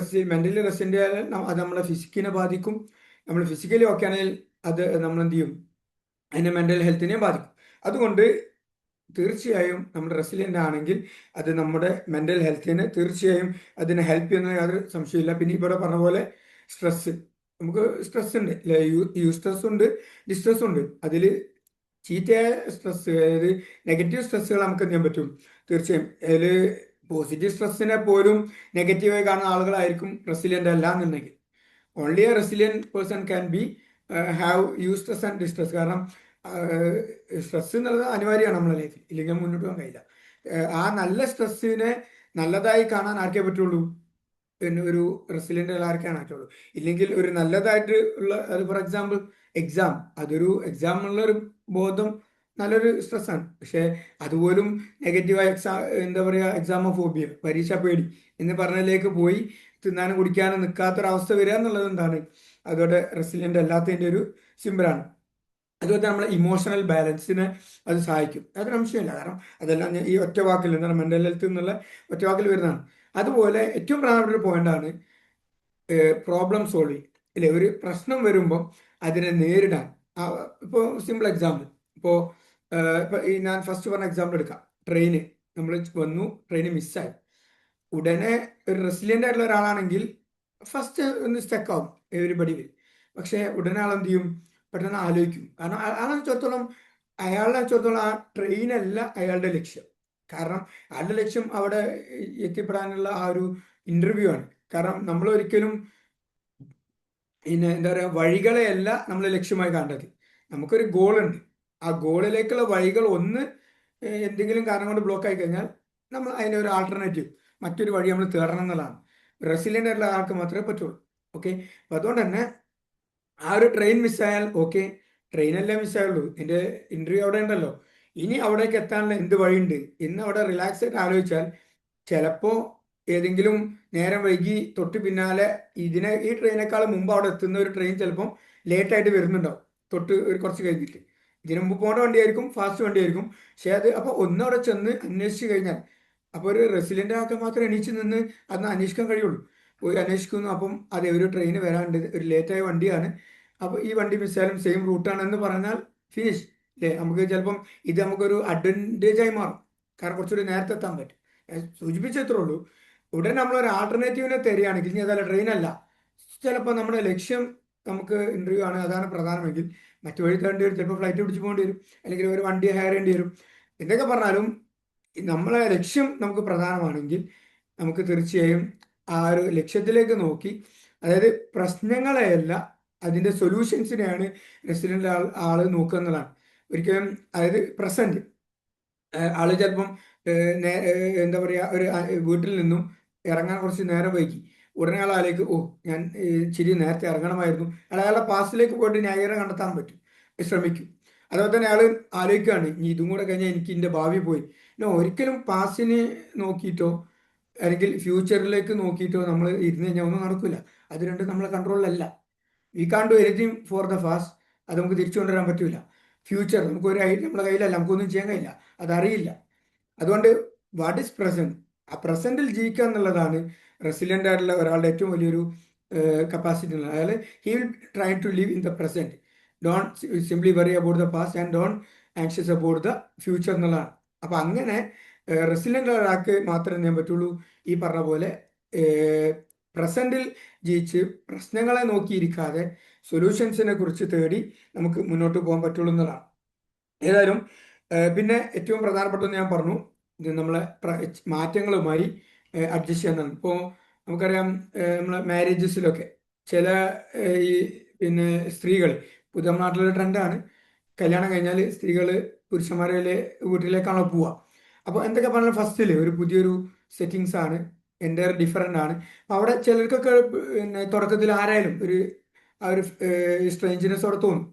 മെന്റലി റെസിലിയൻ്റ് ആയാൽ അത് നമ്മളെ ഫിസിക്കിനെ ബാധിക്കും. നമ്മൾ ഫിസിക്കലി ഓക്കെ ആണെങ്കിൽ അത് നമ്മൾ എന്ത് ചെയ്യും, അതിനെ മെന്റൽ ഹെൽത്തിനെയും ബാധിക്കും. അതുകൊണ്ട് തീർച്ചയായും നമ്മൾ റെസിലിയൻ്റ് ആണെങ്കിൽ അത് നമ്മുടെ മെന്റൽ ഹെൽത്തിനെ തീർച്ചയായും അതിനെ ഹെൽപ്പ് ചെയ്യുന്ന യാതൊരു സംശയമില്ല. പിന്നെ ഇവിടെ പറഞ്ഞ പോലെ സ്ട്രെസ്, നമുക്ക് സ്ട്രെസ് ഉണ്ട് അല്ലെ, യൂസ്ട്രെസ് ഉണ്ട്, ഡിസ്ട്രെസ് ഉണ്ട്. അതിൽ ചീത്തയായ സ്ട്രെസ്, അതായത് നെഗറ്റീവ് സ്ട്രെസ്സുകൾ നമുക്ക് എന്ത് ചെയ്യാൻ പറ്റും, തീർച്ചയായും അതിൽ പോസിറ്റീവ് സ്ട്രെസ്സിനെ പോലും നെഗറ്റീവായി കാണുന്ന ആളുകളായിരിക്കും റെസിലിയൻ്റ് അല്ല എന്നുണ്ടെങ്കിൽ. Only a resilient person can be have eustress and distress. കാരണം സ്ട്രെസ് എന്നുള്ളത് അനിവാര്യമാണ് നമ്മുടെ ലൈഫിൽ, ഇല്ലെങ്കിൽ മുന്നോട്ട് പോകാൻ കഴിയില്ല. ആ നല്ല സ്ട്രെസ്സിനെ നല്ലതായി കാണാൻ ആർക്കേ പറ്റുള്ളൂ, പിന്നെ ഒരു റെസിലിയൻ്റ് ആർക്കാണ് പറ്റുള്ളൂ. ഇല്ലെങ്കിൽ ഒരു നല്ലതായിട്ട് ഉള്ള, അത് ഫോർ എക്സാമ്പിൾ എക്സാം, അതൊരു എക്സാം എന്നുള്ള ഒരു ബോധം നല്ലൊരു സ്ട്രെസ്സാണ്. പക്ഷെ അതുപോലും നെഗറ്റീവായ എന്താ പറയുക എക്സാമോഫോബിയ, പരീക്ഷ പേടി എന്ന് പറഞ്ഞതിലേക്ക് പോയി തിന്നാനും കുടിക്കാനും നിൽക്കാത്തൊരവസ്ഥ വരിക എന്നുള്ളത് എന്താണ്, അതോടെ റെസിലിയൻ്റ് അല്ലാത്തതിൻ്റെ ഒരു സിമ്പിളാണ്. അതുപോലെ നമ്മളെ ഇമോഷണൽ ബാലൻസിനെ അത് സഹായിക്കും, അതൊരു അംശമില്ല. കാരണം അതെല്ലാം ഞാൻ ഈ ഒറ്റ വാക്കിൽ എന്താണ് മെന്റൽ ഹെൽത്ത് എന്നുള്ള ഒറ്റ വാക്കിൽ വരുന്നതാണ്. അതുപോലെ ഏറ്റവും പ്രധാനപ്പെട്ട ഒരു പോയിന്റാണ് പ്രോബ്ലം സോൾവിങ് അല്ലെ. ഒരു പ്രശ്നം വരുമ്പോൾ അതിനെ നേരിടാൻ, ഇപ്പോൾ സിമ്പിൾ എക്സാമ്പിൾ, ഇപ്പോൾ ഞാൻ ഫസ്റ്റ് പറഞ്ഞ എക്സാമ്പിൾ എടുക്കാം. ട്രെയിന് നമ്മൾ വന്നു, ട്രെയിന് മിസ്സായി. ഉടനെ ഒരു റെസിലിയൻ്റ് ആയിട്ടുള്ള ഒരാളാണെങ്കിൽ ഫസ്റ്റ് ഒന്ന് സ്റ്റക്ക് ആവും, എവരിബഡി വിൽ. പക്ഷെ ഉടനെ ആൾ എന്ത് ചെയ്യും, പെട്ടെന്ന് ആലോചിക്കും. കാരണം അയാളെ വെച്ചിടത്തോളം ആ ട്രെയിനല്ല അയാളുടെ ലക്ഷ്യം. കാരണം അയാളുടെ ലക്ഷ്യം അവിടെ എത്തിപ്പെടാനുള്ള ആ ഒരു ഇന്റർവ്യൂ ആണ്. കാരണം നമ്മൾ ഒരിക്കലും പിന്നെ എന്താ പറയുക വഴികളെയല്ല നമ്മൾ ലക്ഷ്യമായി കണ്ടത്. നമുക്കൊരു ഗോളുണ്ട്, ആ ഗോളിലേക്കുള്ള വഴികൾ ഒന്ന് എന്തെങ്കിലും കാരണം കൊണ്ട് ബ്ലോക്ക് ആയി കഴിഞ്ഞാൽ നമ്മൾ അതിൻ്റെ ഒരു ആൾട്ടർനേറ്റീവ്, മറ്റൊരു വഴി നമ്മൾ തേടണം എന്നുള്ളതാണ്. റെസിലിയൻ്റ് ആയിട്ടുള്ള ആൾക്ക് മാത്രമേ പറ്റുള്ളൂ. ഓക്കെ, അപ്പം അതുകൊണ്ട് തന്നെ ആ ഒരു ട്രെയിൻ മിസ്സായാൽ ഓക്കെ, ട്രെയിനല്ലേ മിസ്സായുള്ളൂ, എൻ്റെ ഇൻ്റർവ്യൂ അവിടെ ഉണ്ടല്ലോ, ഇനി അവിടേക്ക് എത്താനുള്ള എന്ത് വഴിയുണ്ട് എന്ന് അവിടെ റിലാക്സ് ആയിട്ട് ആലോചിച്ചാൽ ചിലപ്പോൾ ഏതെങ്കിലും നേരം വൈകി തൊട്ട് പിന്നാലെ ഈ ട്രെയിനേക്കാൾ മുമ്പ് അവിടെ എത്തുന്ന ഒരു ട്രെയിൻ ചിലപ്പം ലേറ്റായിട്ട് വരുന്നുണ്ടാവും, തൊട്ട് ഒരു കുറച്ച് കഴിഞ്ഞിട്ട്. ഇതിനു മുമ്പ് പോകേണ്ട വണ്ടിയായിരിക്കും, ഫാസ്റ്റ് വണ്ടിയായിരിക്കും. പക്ഷേ അത് അപ്പോൾ ഒന്നവിടെ ചെന്ന് അന്വേഷിച്ച് കഴിഞ്ഞാൽ, അപ്പോൾ ഒരു റെസിഡൻ്റ് ആക്കാൻ മാത്രമേ എണീച്ച് നിന്ന് അന്ന് അന്വേഷിക്കാൻ കഴിയുള്ളൂ. പോയി അന്വേഷിക്കുന്നു, അപ്പം അതെ ഒരു ട്രെയിൻ വരാണ്ട്, ഒരു ലേറ്റായ വണ്ടിയാണ്, അപ്പോൾ ഈ വണ്ടി മിസ്സായാലും സെയിം റൂട്ടാണെന്ന് പറഞ്ഞാൽ ഫിനിഷ് അല്ലേ. നമുക്ക് ചിലപ്പം ഇത് നമുക്കൊരു അഡ്വാൻറ്റേജ് ആയി മാറും, കാരണം കുറച്ചുകൂടി നേരത്തെ എത്താൻ പറ്റും. ഞാൻ സൂചിപ്പിച്ചത്രേ ഉള്ളൂ. ഉടനെ നമ്മളൊരു ആൾട്ടർനേറ്റീവിനെ തരികയാണെങ്കിൽ, ഇനി അതല്ല ട്രെയിൻ അല്ല, ചിലപ്പോൾ നമ്മുടെ ലക്ഷ്യം നമുക്ക് ഇൻ്റർവ്യൂ ആണ്, അതാണ് പ്രധാനമെങ്കിൽ മറ്റു വഴി തേടേണ്ടി വരും, ചിലപ്പോൾ ഫ്ലൈറ്റ് പിടിച്ച് പോകേണ്ടി വരും, അല്ലെങ്കിൽ ഒരു വണ്ടി ഹയർ ചെയ്യേണ്ടി വരും. എന്തൊക്കെ പറഞ്ഞാലും നമ്മളെ ലക്ഷ്യം നമുക്ക് പ്രധാനമാണെങ്കിൽ നമുക്ക് തീർച്ചയായും ആ ഒരു ലക്ഷ്യത്തിലേക്ക് നോക്കി, അതായത് പ്രശ്നങ്ങളെയല്ല അതിൻ്റെ സൊല്യൂഷൻസിനെയാണ് റെസിഡൻ്റ് ആള് നോക്കുക എന്നുള്ളതാണ്. ഒരിക്കലും അതായത് പ്രസന്റ് ആള് ചിലപ്പം എന്താ പറയുക, ഒരു വീട്ടിൽ നിന്നും ഇറങ്ങാൻ കുറച്ച് നേരം വൈകി, ഉടനെ ആൾ ആലേക്ക് ഞാൻ ഇച്ചിരി നേരത്തെ ഇറങ്ങണമായിരുന്നു, അയാളുടെ പാസ്റ്റിലേക്ക് പോയിട്ട് ന്യായീകരണം കണ്ടെത്താൻ പറ്റും, ശ്രമിക്കും. അതുപോലെ തന്നെ അയാൾ ആലോചിക്കുകയാണ്, ഇനി ഇതും കൂടെ കഴിഞ്ഞാൽ എനിക്ക് എൻ്റെ ഭാവി പോയി. ഒരിക്കലും പാസ്റ്റിനെ നോക്കിയിട്ടോ അല്ലെങ്കിൽ ഫ്യൂച്ചറിലേക്ക് നോക്കിയിട്ടോ നമ്മൾ ഇരുന്ന് കഴിഞ്ഞാൽ ഒന്നും നടക്കില്ല. അത് രണ്ടും നമ്മളെ കൺട്രോളിലല്ല. We can't do anything for the past, അത് നമുക്ക് തിരിച്ചു കൊണ്ടുവരാൻ പറ്റില്ല. ഫ്യൂച്ചർ നമുക്ക് ഒരു നമ്മുടെ കയ്യിലല്ല, നമുക്കൊന്നും ചെയ്യാൻ കഴിയില്ല, അതറിയില്ല. അതുകൊണ്ട് വാട്ട് ഈസ് പ്രസന്റ്, ആ പ്രസന്റിൽ ജീവിക്കുക എന്നുള്ളതാണ് റെസിലിയൻ്റ് ആയിട്ടുള്ള ഒരാളുടെ ഏറ്റവും വലിയൊരു കപ്പാസിറ്റി ഉള്ളത്. അതായത് he will try to live in the present, don't simply worry about the past and don't anxious about the future എന്നുള്ളതാണ്. അപ്പം അങ്ങനെ റെസിലിയൻ്റ് ഒരാൾക്ക് മാത്രമേ ചെയ്യാൻ പറ്റുള്ളൂ ഈ പറഞ്ഞ പോലെ പ്രസന്റിൽ ജീവിച്ച് പ്രശ്നങ്ങളെ നോക്കിയിരിക്കാതെ സൊല്യൂഷൻസിനെ കുറിച്ച് തേടി നമുക്ക് മുന്നോട്ട് പോകാൻ പറ്റുള്ളൂ എന്നുള്ളതാണ്. ഏതായാലും പിന്നെ ഏറ്റവും പ്രധാനപ്പെട്ടതെന്ന് ഞാൻ പറഞ്ഞു, ഇത് നമ്മളെ മാറ്റങ്ങളുമായി അഡ്ജസ്റ്റ് ചെയ്യാന്നാണ്. ഇപ്പോൾ നമുക്കറിയാം നമ്മളെ മാരേജസിലൊക്കെ ചില ഈ പിന്നെ സ്ത്രീകൾ, പുതിയ നാട്ടിലൊരു ട്രെൻഡാണ്, കല്യാണം കഴിഞ്ഞാൽ സ്ത്രീകൾ പുരുഷന്മാരെ വീട്ടിലേക്കാണല്ലോ പോവുക. അപ്പോൾ എന്തൊക്കെ പറഞ്ഞാൽ ഫസ്റ്റിൽ ഒരു പുതിയൊരു സെറ്റിങ്സ് ആണ്, എൻ്റെ ഡിഫറൻ്റ് ആണ്. അപ്പോൾ അവിടെ ചിലർക്കൊക്കെ പിന്നെ തുടക്കത്തിൽ ആരായാലും ആ ഒരു സ്ട്രേഞ്ചിനെസ് അവിടെ തോന്നും,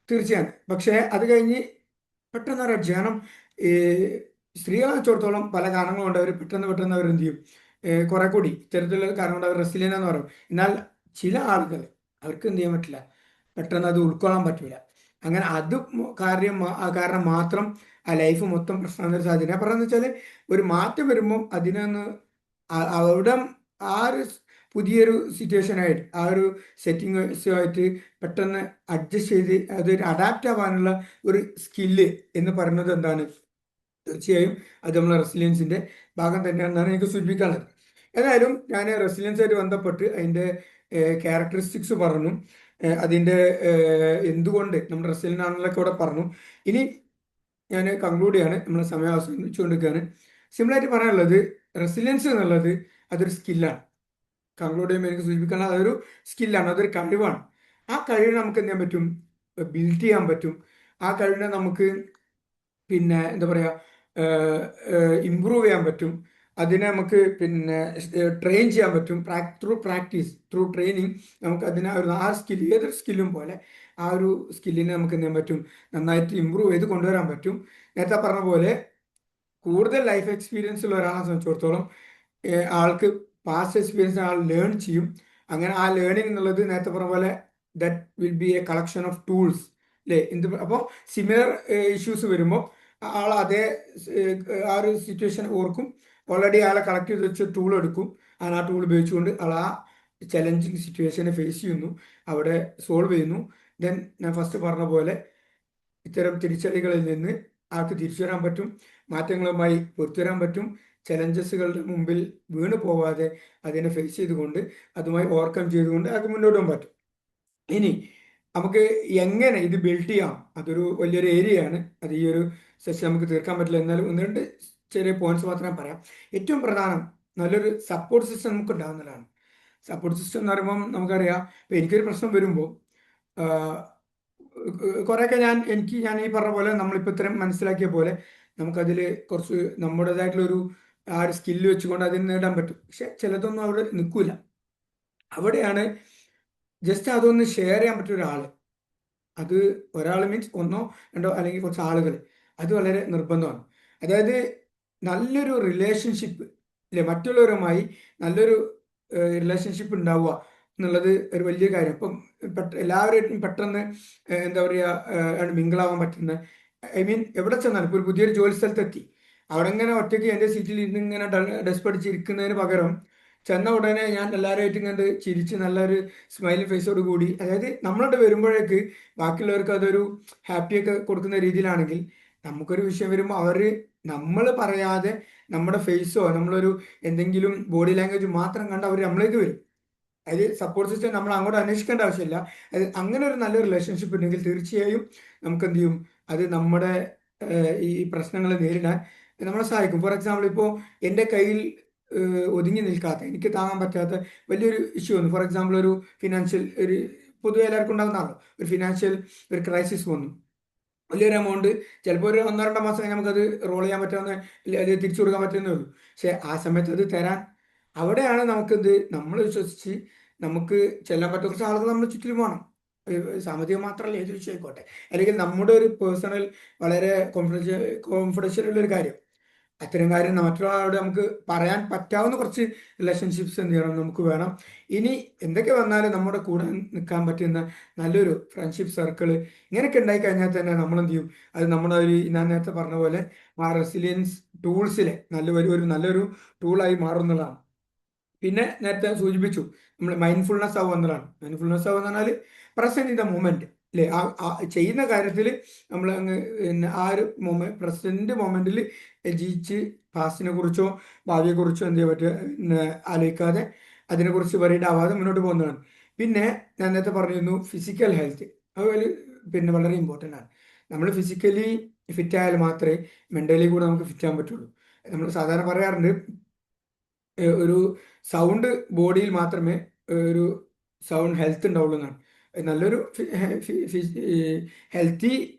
തീർച്ചയാണ്. പക്ഷേ അത് കഴിഞ്ഞ് പെട്ടെന്ന് ഒരു കാരണം ഈ സ്ത്രീകളെ വെച്ചിടത്തോളം പല കാരണങ്ങളുണ്ട്, അവർ പെട്ടെന്ന് അവർ എന്ത് ചെയ്യും, കുറെ കൂടി ഇത്തരത്തിലുള്ള കാരണം കൊണ്ട് അവർ റെസിലിയൻ്റ് എന്ന് പറയും. എന്നാൽ ചില ആളുകൾ അവർക്ക് എന്ത് ചെയ്യാൻ പറ്റില്ല, പെട്ടെന്ന് അത് ഉൾക്കൊള്ളാൻ പറ്റില്ല. അങ്ങനെ അത് കാരണം മാത്രം ആ ലൈഫ് മൊത്തം പ്രശ്നത്തിന് സാധ്യത. പറയുന്നത് വെച്ചാൽ ഒരു മാറ്റം വരുമ്പം അതിനൊന്ന് അവിടെ ആ ഒരു പുതിയൊരു സിറ്റുവേഷനായിട്ട് ആ ഒരു സെറ്റിങ്സുമായിട്ട് പെട്ടെന്ന് അഡ്ജസ്റ്റ് ചെയ്ത് അതൊരു അഡാപ്റ്റ് ആവാനുള്ള ഒരു സ്കില്ല് എന്ന് പറയുന്നത് എന്താണ്, തീർച്ചയായും അത് നമ്മളെ റെസിലിയൻസിൻ്റെ ഭാഗം തന്നെയാണെന്നാണ് എനിക്ക് സൂചിപ്പിക്കാനുള്ളത്. ഏതായാലും ഞാൻ റെസിലിയൻസ് ആയിട്ട് ബന്ധപ്പെട്ട് അതിൻ്റെ ക്യാരക്ടറിസ്റ്റിക്സ് പറഞ്ഞു, അതിൻ്റെ എന്തുകൊണ്ട് നമ്മൾ റെസിലിയൻ്റ് ആണെന്നൊക്കെ ഇവിടെ പറഞ്ഞു. ഇനി ഞാൻ കൺക്ലൂഡ് ചെയ്യാണ്, നമ്മളെ സമയം അവസാനിച്ചുകൊണ്ടിരിക്കുകയാണ്. സിമ്പിളായിട്ട് പറയാനുള്ളത് റെസിലിയൻസ് എന്നുള്ളത് അതൊരു സ്കില്ലാണ്. കൺക്ലൂഡ് ചെയ്യുമ്പോൾ എനിക്ക് സൂചിപ്പിക്കാനുള്ള അതൊരു സ്കില്ലാണ്, അതൊരു കഴിവാണ്. ആ കഴിവിനെ നമുക്ക് എന്ത് ചെയ്യാൻ പറ്റും, ബിൽഡ് ചെയ്യാൻ പറ്റും. ആ കഴിവിനെ നമുക്ക് പിന്നെ എന്താ പറയുക, ഇമ്പ്രൂവ് ചെയ്യാൻ പറ്റും. അതിനെ നമുക്ക് പിന്നെ ട്രെയിൻ ചെയ്യാൻ പറ്റും. ത്രൂ പ്രാക്ടീസ്, ത്രൂ ട്രെയിനിങ് നമുക്ക് അതിനെ ആ സ്കിൽ, ഏതൊരു സ്കില്ലും പോലെ ആ ഒരു സ്കില്ലിനെ നമുക്ക് എന്ത് ചെയ്യാൻ പറ്റും, നന്നായിട്ട് ഇമ്പ്രൂവ് ചെയ്ത് കൊണ്ടുവരാൻ പറ്റും. നേരത്തെ പറഞ്ഞ പോലെ കൂടുതൽ ലൈഫ് എക്സ്പീരിയൻസ് ഉള്ള ഒരാളെ സംബന്ധിച്ചിടത്തോളം ആൾക്ക് പാസ്റ്റ് എക്സ്പീരിയൻസ് ആൾ ലേൺ ചെയ്യും. അങ്ങനെ ആ ലേണിംഗ് എന്നുള്ളത് നേരത്തെ പറഞ്ഞ പോലെ that will be A collection of tools അല്ലേ. അപ്പോൾ സിമിലർ ഇഷ്യൂസ് വരുമ്പോൾ ആൾ അതേ ആ ഒരു സിറ്റുവേഷൻ ഓർക്കും, ഓൾറെഡി ആളെ കളക്ട് ചെയ്ത് വെച്ച് ടൂൾ എടുക്കും, ആ ടൂൾ ഉപയോഗിച്ചുകൊണ്ട് ആൾ ആ ചലഞ്ചിങ് സിറ്റുവേഷനെ ഫേസ് ചെയ്യുന്നു, അവിടെ സോൾവ് ചെയ്യുന്നു. ദെൻ ഞാൻ ഫസ്റ്റ് പറഞ്ഞ പോലെ ഇത്തരം തിരിച്ചടികളിൽ നിന്ന് ആൾക്ക് തിരിച്ചു വരാൻ പറ്റും, മാറ്റങ്ങളുമായി പൊരുത്തരാൻ പറ്റും, ചലഞ്ചസുകളുടെ മുമ്പിൽ വീണ് പോവാതെ അതിനെ ഫേസ് ചെയ്തുകൊണ്ട് അതുമായി ഓവർകം ചെയ്തുകൊണ്ട് അത് മുന്നോട്ട് പോകാൻ പറ്റും. ഇനി നമുക്ക് എങ്ങനെ ഇത് ബിൽഡ് ചെയ്യാം, അതൊരു വലിയൊരു ഏരിയയാണ്, അത് ഈ ഒരു സെഷൻ നമുക്ക് തീർക്കാൻ പറ്റില്ല. എന്നാലും ഒന്ന് രണ്ട് ചെറിയ പോയിന്റ്സ് മാത്രമേ പറയാം. ഏറ്റവും പ്രധാനം നല്ലൊരു സപ്പോർട്ട് സിസ്റ്റം നമുക്ക് ഉണ്ടാകുന്നതാണ്. സപ്പോർട്ട് സിസ്റ്റം എന്ന് പറയുമ്പം നമുക്കറിയാം, ഇപ്പം എനിക്കൊരു പ്രശ്നം വരുമ്പോൾ കുറേയൊക്കെ ഞാൻ ഈ പറഞ്ഞ പോലെ നമ്മളിപ്പോൾ ഇത്രയും മനസ്സിലാക്കിയ പോലെ നമുക്കതിൽ കുറച്ച് നമ്മുടേതായിട്ടുള്ളൊരു ആ ഒരു സ്കില്ല് വെച്ചുകൊണ്ട് അതിന് നേടാൻ പറ്റും. പക്ഷെ ചിലതൊന്നും അവിടെ നിൽക്കൂല. അവിടെയാണ് ജസ്റ്റ് അതൊന്ന് ഷെയർ ചെയ്യാൻ പറ്റിയ ഒരാൾ, അത് ഒരാൾ മീൻസ് ഒന്നോ രണ്ടോ അല്ലെങ്കിൽ കുറച്ച് ആളുകൾ, അത് വളരെ നിർബന്ധമാണ്. അതായത് നല്ലൊരു റിലേഷൻഷിപ്പ് അല്ലെ, മറ്റുള്ളവരുമായി നല്ലൊരു റിലേഷൻഷിപ്പ് ഉണ്ടാവുക എന്നുള്ളത് ഒരു വലിയ കാര്യം. ഇപ്പം എല്ലാവരും പെട്ടെന്ന് എന്താ പറയുക മിങ്കിളാവാൻ പറ്റുന്ന, ഐ മീൻ എവിടെ ചെന്നാലും ഇപ്പോൾ ഒരു പുതിയൊരു ജോലി സ്ഥലത്തെത്തി, അവിടെ ഇങ്ങനെ ഒറ്റയ്ക്ക് എൻ്റെ സീറ്റിൽ ഇരുന്ന് ഇങ്ങനെ ഡെസ്ക് അടിച്ചിരിക്കുന്നതിന് പകരം ചെന്ന ഉടനെ ഞാൻ എല്ലാവരുമായിട്ട് ഇങ്ങോട്ട് ചിരിച്ച് നല്ലൊരു സ്മൈലിംഗ് ഫേസോട് കൂടി, അതായത് നമ്മളോട് വരുമ്പോഴേക്ക് ബാക്കിയുള്ളവർക്ക് അതൊരു ഹാപ്പിയൊക്കെ കൊടുക്കുന്ന രീതിയിലാണെങ്കിൽ, നമുക്കൊരു വിഷയം വരുമ്പോൾ അവർ നമ്മൾ പറയാതെ നമ്മുടെ ഫേസോ നമ്മളൊരു എന്തെങ്കിലും ബോഡി ലാംഗ്വേജ് മാത്രം കണ്ട് അവർ നമ്മളിലേക്ക് വരും. അത് സപ്പോർട്ട് സിസ്റ്റം നമ്മൾ അങ്ങോട്ട് അന്വേഷിക്കേണ്ട ആവശ്യമില്ല. അത് അങ്ങനെ ഒരു നല്ല റിലേഷൻഷിപ്പ് ഉണ്ടെങ്കിൽ തീർച്ചയായും നമുക്ക് എന്ത് ചെയ്യും, അത് നമ്മുടെ ഈ പ്രശ്നങ്ങൾ നേരിടാൻ നമ്മളെ സഹായിക്കും. ഫോർ എക്സാമ്പിൾ, ഇപ്പോൾ എൻ്റെ കയ്യിൽ ഒതുങ്ങി നിൽക്കാത്ത, എനിക്ക് താങ്ങാൻ പറ്റാത്ത വലിയൊരു ഇഷ്യൂ വന്നു. ഫോർ എക്സാമ്പിൾ, ഒരു ഫിനാൻഷ്യൽ ഒരു പൊതുവെ എല്ലാവർക്കും ഉണ്ടാകുന്നതാണല്ലോ, ഒരു ഫിനാൻഷ്യൽ ഒരു ക്രൈസിസ് വന്നു. വലിയൊരു എമൗണ്ട്, ചിലപ്പോൾ ഒരു 1-2 മാസം കഴിഞ്ഞ് നമുക്കത് റോൾ ചെയ്യാൻ പറ്റാവുന്ന, അത് തിരിച്ചു കൊടുക്കാൻ പറ്റുന്നേ ഉള്ളൂ. പക്ഷെ ആ സമയത്ത് അത് തരാൻ, അവിടെയാണ് നമുക്കിത് നമ്മൾ വിശ്വസിച്ച് നമുക്ക് ചെല്ലാൻ പറ്റുന്ന കുറച്ച് ആളുകൾ നമ്മൾ ചുറ്റിലും വേണം. സാമ്പത്തികം മാത്രമല്ല, ഏത് വിഷയം ആയിക്കോട്ടെ, അല്ലെങ്കിൽ നമ്മുടെ ഒരു പേഴ്സണൽ വളരെ കോൺഫിഡൻഷ്യൽ ഉള്ള ഒരു കാര്യം, അത്തരം കാര്യം മറ്റൊരാളോട് നമുക്ക് പറയാൻ പറ്റാവുന്ന കുറച്ച് റിലേഷൻഷിപ്സ് എന്ത് ചെയ്യണം, നമുക്ക് വേണം. ഇനി എന്തൊക്കെ വന്നാലും നമ്മുടെ കൂടെ നിൽക്കാൻ പറ്റുന്ന നല്ലൊരു ഫ്രണ്ട്ഷിപ്പ് സർക്കിള് ഇങ്ങനെയൊക്കെ ഉണ്ടായി കഴിഞ്ഞാൽ തന്നെ നമ്മൾ എന്ത് ചെയ്യും, അത് നമ്മുടെ ഒരു ഞാൻ നേരത്തെ പറഞ്ഞ പോലെ ആ റെസിലിയൻസ് ടൂൾസിലെ നല്ലൊരു ടൂളായി മാറുന്നതാണ്. പിന്നെ നേരത്തെ സൂചിപ്പിച്ചു, നമ്മൾ മൈൻഡ്ഫുൾനെസ് ആവുക എന്നതാണ്. മൈൻഡ്ഫുൾനെസ് ആവുക എന്ന് പറഞ്ഞാൽ പ്രസന്റ് ഇൻ ദ മൂമെന്റ് അല്ലേ, ആ ചെയ്യുന്ന കാര്യത്തിൽ നമ്മൾ അങ്ങ് പിന്നെ ആ ഒരു പ്രസന്റ് മൊമെന്റിൽ ജീവിച്ച് പാസ്റ്റിനെ കുറിച്ചോ ഭാവിയെ കുറിച്ചോ എന്ത് ചെയ്യാൻ പറ്റുക, ആലോചിക്കാതെ അതിനെക്കുറിച്ച് വറീഡ് ആവാതെ മുന്നോട്ട് പോകുന്നതാണ്. പിന്നെ ഞാൻ നേരത്തെ പറഞ്ഞിരുന്നു ഫിസിക്കൽ ഹെൽത്ത്, അതുപോലെ പിന്നെ വളരെ ഇമ്പോർട്ടൻ്റ് ആണ്. നമ്മൾ ഫിസിക്കലി ഫിറ്റ് ആയാൽ മാത്രമേ മെൻ്റലി കൂടെ നമുക്ക് ഫിറ്റ് ആകാൻ പറ്റുള്ളൂ. നമ്മൾ സാധാരണ പറയാറുണ്ട്, ഒരു സൗണ്ട് ബോഡിയിൽ മാത്രമേ ഒരു സൗണ്ട് ഹെൽത്ത് ഉണ്ടാവുള്ളൂ എന്നാണ്. നല്ലൊരു ഹെൽത്തി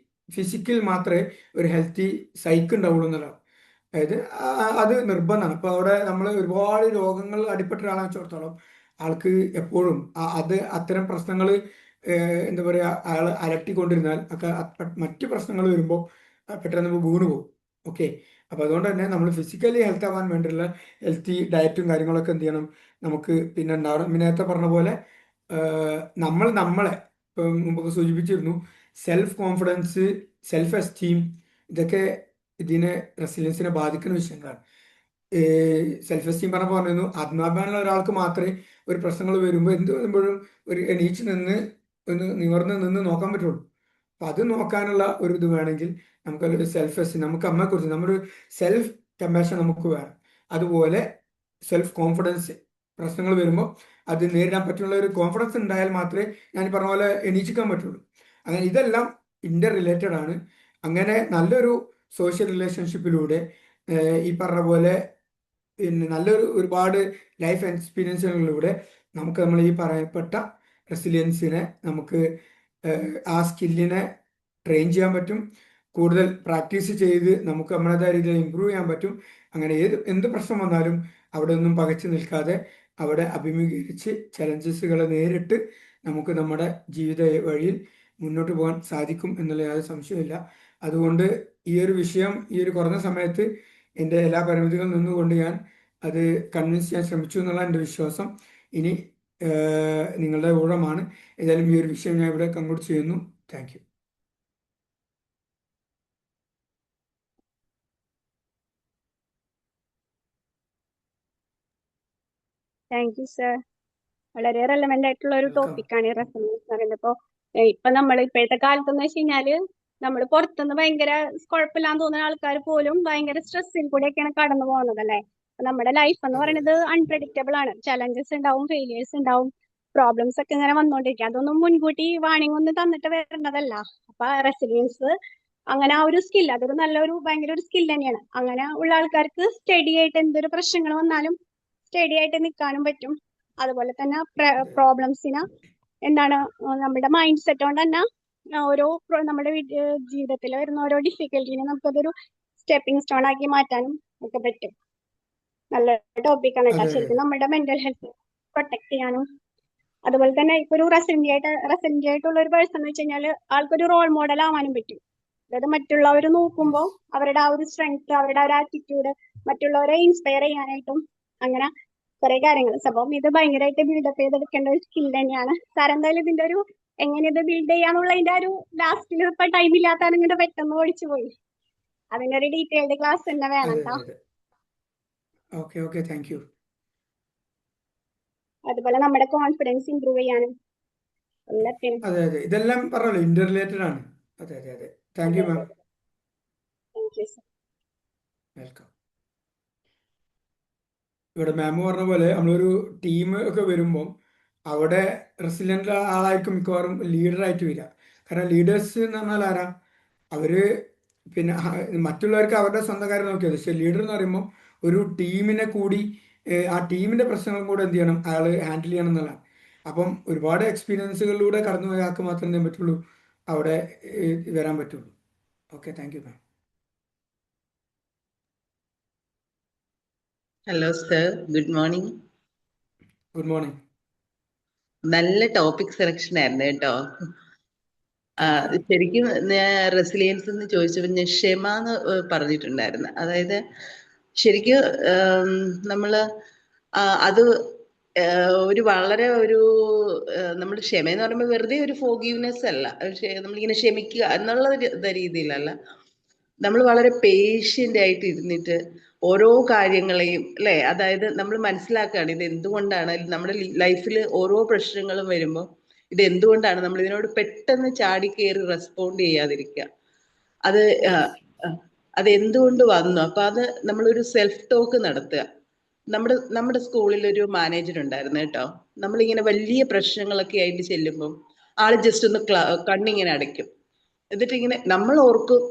ഫിസിക്കൽ മാത്രമേ ഒരു ഹെൽത്തി സൈക്ക് ഉണ്ടാവുള്ളൂ എന്നുള്ളതാണ്. അതായത് അത് നിർബന്ധമാണ്. ഇപ്പോൾ അവിടെ നമ്മൾ ഒരുപാട് രോഗങ്ങൾ അടിപ്പെട്ട ഒരാളെ വെച്ചിടത്തോളം ആൾക്ക് എപ്പോഴും അത് അത്തരം പ്രശ്നങ്ങൾ എന്താ പറയുക, അയാൾ അലട്ടിക്കൊണ്ടിരുന്നാൽ ഒക്കെ മറ്റു പ്രശ്നങ്ങൾ വരുമ്പോൾ പെട്ടെന്ന് നമ്മൾ വീണ് പോകും. ഓക്കെ, അപ്പോൾ അതുകൊണ്ട് തന്നെ നമ്മൾ ഫിസിക്കലി ഹെൽത്ത് ആവാൻ വേണ്ടിയുള്ള ഹെൽത്തി ഡയറ്റും കാര്യങ്ങളൊക്കെ എന്ത് ചെയ്യണം, നമുക്ക് പിന്നെ ഉണ്ടാവണം. പിന്നെ നേരത്തെ പറഞ്ഞ പോലെ നമ്മളെ ഇപ്പം മുമ്പൊക്കെ സൂചിപ്പിച്ചിരുന്നു, സെൽഫ് കോൺഫിഡൻസ്, സെൽഫ് എസ്റ്റീം, ഇതൊക്കെ ഇതിനെ റെസിലിയൻസിനെ ബാധിക്കുന്ന വിഷയങ്ങളാണ്. സെൽഫ് എസ്റ്റീം പറഞ്ഞിരുന്നു, ആത്മാഭിമാനമുള്ള ഒരാൾക്ക് മാത്രമേ ഒരു പ്രശ്നങ്ങൾ വരുമ്പോൾ എന്ത് വരുമ്പോഴും ഒരു എണീച്ച് നിന്ന് ഒന്ന് നിവർന്ന് നിന്ന് നോക്കാൻ പറ്റുള്ളൂ. അപ്പം അത് നോക്കാനുള്ള ഒരു ഇത് വേണമെങ്കിൽ നമുക്കൊരു സെൽഫ് എസ്റ്റീം, നമുക്ക് അമ്മയെക്കുറിച്ച് നമ്മുടെ സെൽഫ് കമ്പാഷൻ നമുക്ക് വേണം. അതുപോലെ സെൽഫ് കോൺഫിഡൻസ്, പ്രശ്നങ്ങൾ വരുമ്പോൾ അത് നേരിടാൻ പറ്റുള്ള ഒരു കോൺഫിഡൻസ് ഉണ്ടായാൽ മാത്രമേ ഞാൻ പറഞ്ഞ പോലെ എണീച്ചിക്കാൻ പറ്റുള്ളൂ. അങ്ങനെ ഇതെല്ലാം ഇന്റർ റിലേറ്റഡ് ആണ്. അങ്ങനെ നല്ലൊരു സോഷ്യൽ റിലേഷൻഷിപ്പിലൂടെ ഈ പറഞ്ഞ പോലെ പിന്നെ നല്ലൊരു ഒരുപാട് ലൈഫ് എക്സ്പീരിയൻസുകളിലൂടെ നമുക്ക് നമ്മൾ ഈ പറയപ്പെട്ട റെസിലിയൻസിനെ നമുക്ക് ആ സ്കില്ലിനെ ട്രെയിൻ ചെയ്യാൻ പറ്റും. കൂടുതൽ പ്രാക്ടീസ് ചെയ്ത് നമുക്ക് നമ്മുടേതായ രീതിയിൽ ഇമ്പ്രൂവ് ചെയ്യാൻ പറ്റും. അങ്ങനെ എന്ത് പ്രശ്നം വന്നാലും അവിടെ ഒന്നും പകച്ചു നിൽക്കാതെ അവിടെ അഭിമുഖീകരിച്ച് ചലഞ്ചസുകളെ നേരിട്ട് നമുക്ക് നമ്മുടെ ജീവിത വഴിയിൽ മുന്നോട്ട് പോകാൻ സാധിക്കും എന്നുള്ള യാതൊരു സംശയമില്ല. അതുകൊണ്ട് ഈ ഒരു വിഷയം ഈ ഒരു കുറഞ്ഞ സമയത്ത് എൻ്റെ എല്ലാ പരിമിതികളിൽ നിന്നുകൊണ്ട് ഞാൻ അത് കൺവിൻസ് ചെയ്യാൻ ശ്രമിച്ചു എന്നുള്ള എൻ്റെ വിശ്വാസം. ഇനി നിങ്ങളുടെ ഊഴമാണ്. ഏതായാലും ഈ ഒരു വിഷയം ഞാൻ ഇവിടെ കൺക്ലൂഡ് ചെയ്യുന്നു. Thank you.
Thank you sir. വളരെ റെലവെന്റ് ആയിട്ടുള്ള ഒരു ടോപ്പിക്കാണ് ഈ റെസൊണൻസ് എന്ന് പറയുന്നത്. ഇപ്പൊ നമ്മൾ ഇപ്പോഴത്തെ കാലത്ത് എന്ന് വെച്ച് കഴിഞ്ഞാല് നമ്മൾ പുറത്തുനിന്ന് ഭയങ്കര കുഴപ്പമില്ലാന്ന് തോന്നുന്ന ആൾക്കാർ പോലും ഭയങ്കര സ്ട്രെസ്സിൽ കൂടെയൊക്കെയാണ് കടന്നു പോകുന്നത് അല്ലേ. നമ്മുടെ ലൈഫ് എന്ന് പറയുന്നത് അൺപ്രഡിക്റ്റബിൾ ആണ്. ചലഞ്ചസ് ഉണ്ടാവും, ഫെയിലിയേഴ്സ് ഉണ്ടാവും, പ്രോബ്ലംസ് ഒക്കെ ഇങ്ങനെ വന്നുകൊണ്ടിരിക്കും. അതൊന്നും മുൻകൂട്ടി വാണിംഗ് ഒന്നും തന്നിട്ട് വരേണ്ടതല്ല. അപ്പൊ റെസിലിയൻസ് അങ്ങനെ ആ ഒരു സ്കിൽ, അതൊരു ഭയങ്കര ഒരു സ്കിൽ തന്നെയാണ്. അങ്ങനെ ഉള്ള ആൾക്കാർക്ക് സ്റ്റഡി ആയിട്ട് എന്തൊരു പ്രശ്നങ്ങൾ വന്നാലും സ്റ്റഡി ആയിട്ട് നിൽക്കാനും പറ്റും. അതുപോലെ തന്നെ പ്രോബ്ലംസിന് നമ്മുടെ മൈൻഡ് സെറ്റ് കൊണ്ട് തന്നെ നമ്മുടെ ജീവിതത്തിൽ വരുന്ന ഓരോ ഡിഫിക്കൽറ്റിനെ നമുക്കതൊരു സ്റ്റെപ്പിംഗ് സ്റ്റോൺ ആക്കി മാറ്റാനും ഒക്കെ പറ്റും. നല്ല ടോപ്പിക്കാണ് കേട്ടോ.
അതെ അതെ
ശരിക്കും നമ്മുടെ മെന്റൽ ഹെൽത്ത് പ്രൊട്ടക്ട് ചെയ്യാനും അതുപോലെ തന്നെ ഇപ്പൊ ഒരു റെസെന്റ് ആയിട്ടുള്ള ഒരു പേഴ്സൺ എന്ന് വെച്ച് കഴിഞ്ഞാൽ ആൾക്കൊരു റോൾ മോഡൽ ആവാനും പറ്റും. അതായത് മറ്റുള്ളവർ നോക്കുമ്പോൾ
യെസ്
അവരുടെ ആ ഒരു സ്ട്രെങ്ത്, അവരുടെ ആ ഒരു ആറ്റിറ്റ്യൂഡ് മറ്റുള്ളവരെ ഇൻസ്പയർ ചെയ്യാനായിട്ടും അങ്ങനെ കുറെ കാര്യങ്ങൾ. അപ്പം ഇത് ഭയങ്കരമായിട്ട് ബിൽഡപ്പ് ചെയ്തെടുക്കേണ്ട ഒരു സ്കിൽ തന്നെയാണ്. സാർ എന്തായാലും ഇതിന്റെ ഒരു എങ്ങനെ ഇത് ബിൽഡ് ചെയ്യാന്നുള്ളതിന്റെ ഒരു ലാസ്റ്റിൽ ഇപ്പൊ ടൈം ഇല്ലാത്തതാണ് ഇങ്ങനെ പെട്ടെന്ന് ഓടിച്ചു പോയി. അതിന്റെ ഒരു ഡീറ്റെയിൽഡ് ക്ലാസ് തന്നെ വേണം
അതെ
കേട്ടോ.
അതെ അതെ ഓക്കെ താങ്ക് യു.
അതുപോലെ നമ്മുടെ കോൺഫിഡൻസ് ഇമ്പ്രൂവ് ചെയ്യാനും എല്ലാത്തിനും.
അതെ ഇതെല്ലാം പറഞ്ഞല്ലോ ഇന്റർ റിലേറ്റഡ് ആണ്. അതെ താങ്ക് യു
അതെ
മാം.
അതെ താങ്ക് യു.
വെൽക്കം. ഇവിടെ മാം പറഞ്ഞ പോലെ നമ്മളൊരു ടീം ഒക്കെ വരുമ്പം അവിടെ റെസിലൻ്റ് ആളായിരിക്കും മിക്കവാറും ലീഡറായിട്ട് വരിക. കാരണം ലീഡേഴ്സ് എന്ന് പറഞ്ഞാൽ ആരാ? അവര് പിന്നെ മറ്റുള്ളവർക്ക് അവരുടെ സ്വന്തം കാര്യം നോക്കിയത്. പക്ഷെ ലീഡർ എന്ന് പറയുമ്പോൾ ഒരു ടീമിനെ കൂടി ആ ടീമിന്റെ പ്രശ്നങ്ങളും കൂടെ എന്ത് ചെയ്യണം, അയാൾ ഹാൻഡിൽ ചെയ്യണം എന്നുള്ളതാണ്. അപ്പം ഒരുപാട് എക്സ്പീരിയൻസുകളിലൂടെ കടന്നു പോയ ആൾക്ക് മാത്രമേ എന്ത് ചെയ്യാൻ പറ്റുള്ളൂ, അവിടെ വരാൻ പറ്റുള്ളൂ. Okay thank you ma'am.
Hello sir, good morning.
Good morning.
നല്ല ടോപ്പിക് സെലക്ഷൻ ആയിരുന്നു കേട്ടോ.
Thank you.
ശരിക്കും റെസിലിയൻസ് എന്ന് ചോദിച്ചപ്പോൾ ഞാൻ ക്ഷമ എന്ന് പറഞ്ഞിട്ടുണ്ടായിരുന്നു. അതായത് ശരിക്കും നമ്മള് അത് ഒരു വളരെ ഒരു നമ്മൾ ക്ഷമ എന്ന് പറയുമ്പോൾ വെറുതെ ഒരു ഫോർഗീവ്നെസ് അല്ല, നമ്മളിങ്ങനെ ക്ഷമിക്കുക എന്നുള്ള രീതിയിലല്ല. നമ്മൾ വളരെ പേഷ്യന്റ് ആയിട്ട് ഇരുന്നിട്ട് ഓരോ കാര്യങ്ങളെയും അല്ലെ, അതായത് നമ്മൾ മനസ്സിലാക്കുകയാണ് ഇത് എന്തുകൊണ്ടാണ് നമ്മുടെ ലൈഫിൽ ഓരോ പ്രശ്നങ്ങളും വരുമ്പോൾ ഇത് എന്തുകൊണ്ടാണ് നമ്മൾ ഇതിനോട് പെട്ടെന്ന് ചാടിക്കേറി റെസ്പോണ്ട് ചെയ്യാതിരിക്കുക. അത്
യെസ്
അത് എന്തുകൊണ്ട് വന്നു, അപ്പൊ അത് നമ്മളൊരു സെൽഫ് ടോക്ക് നടത്തുക. നമ്മുടെ സ്കൂളിൽ ഒരു മാനേജർ ഉണ്ടായിരുന്നു കേട്ടോ. നമ്മളിങ്ങനെ വലിയ പ്രശ്നങ്ങളൊക്കെ ആയിട്ട് ചെല്ലുമ്പം ആള് ജസ്റ്റ് ഒന്ന് കണ്ണിങ്ങനെ അടയ്ക്കും. എന്നിട്ട് ഇങ്ങനെ നമ്മൾ ഓർക്കും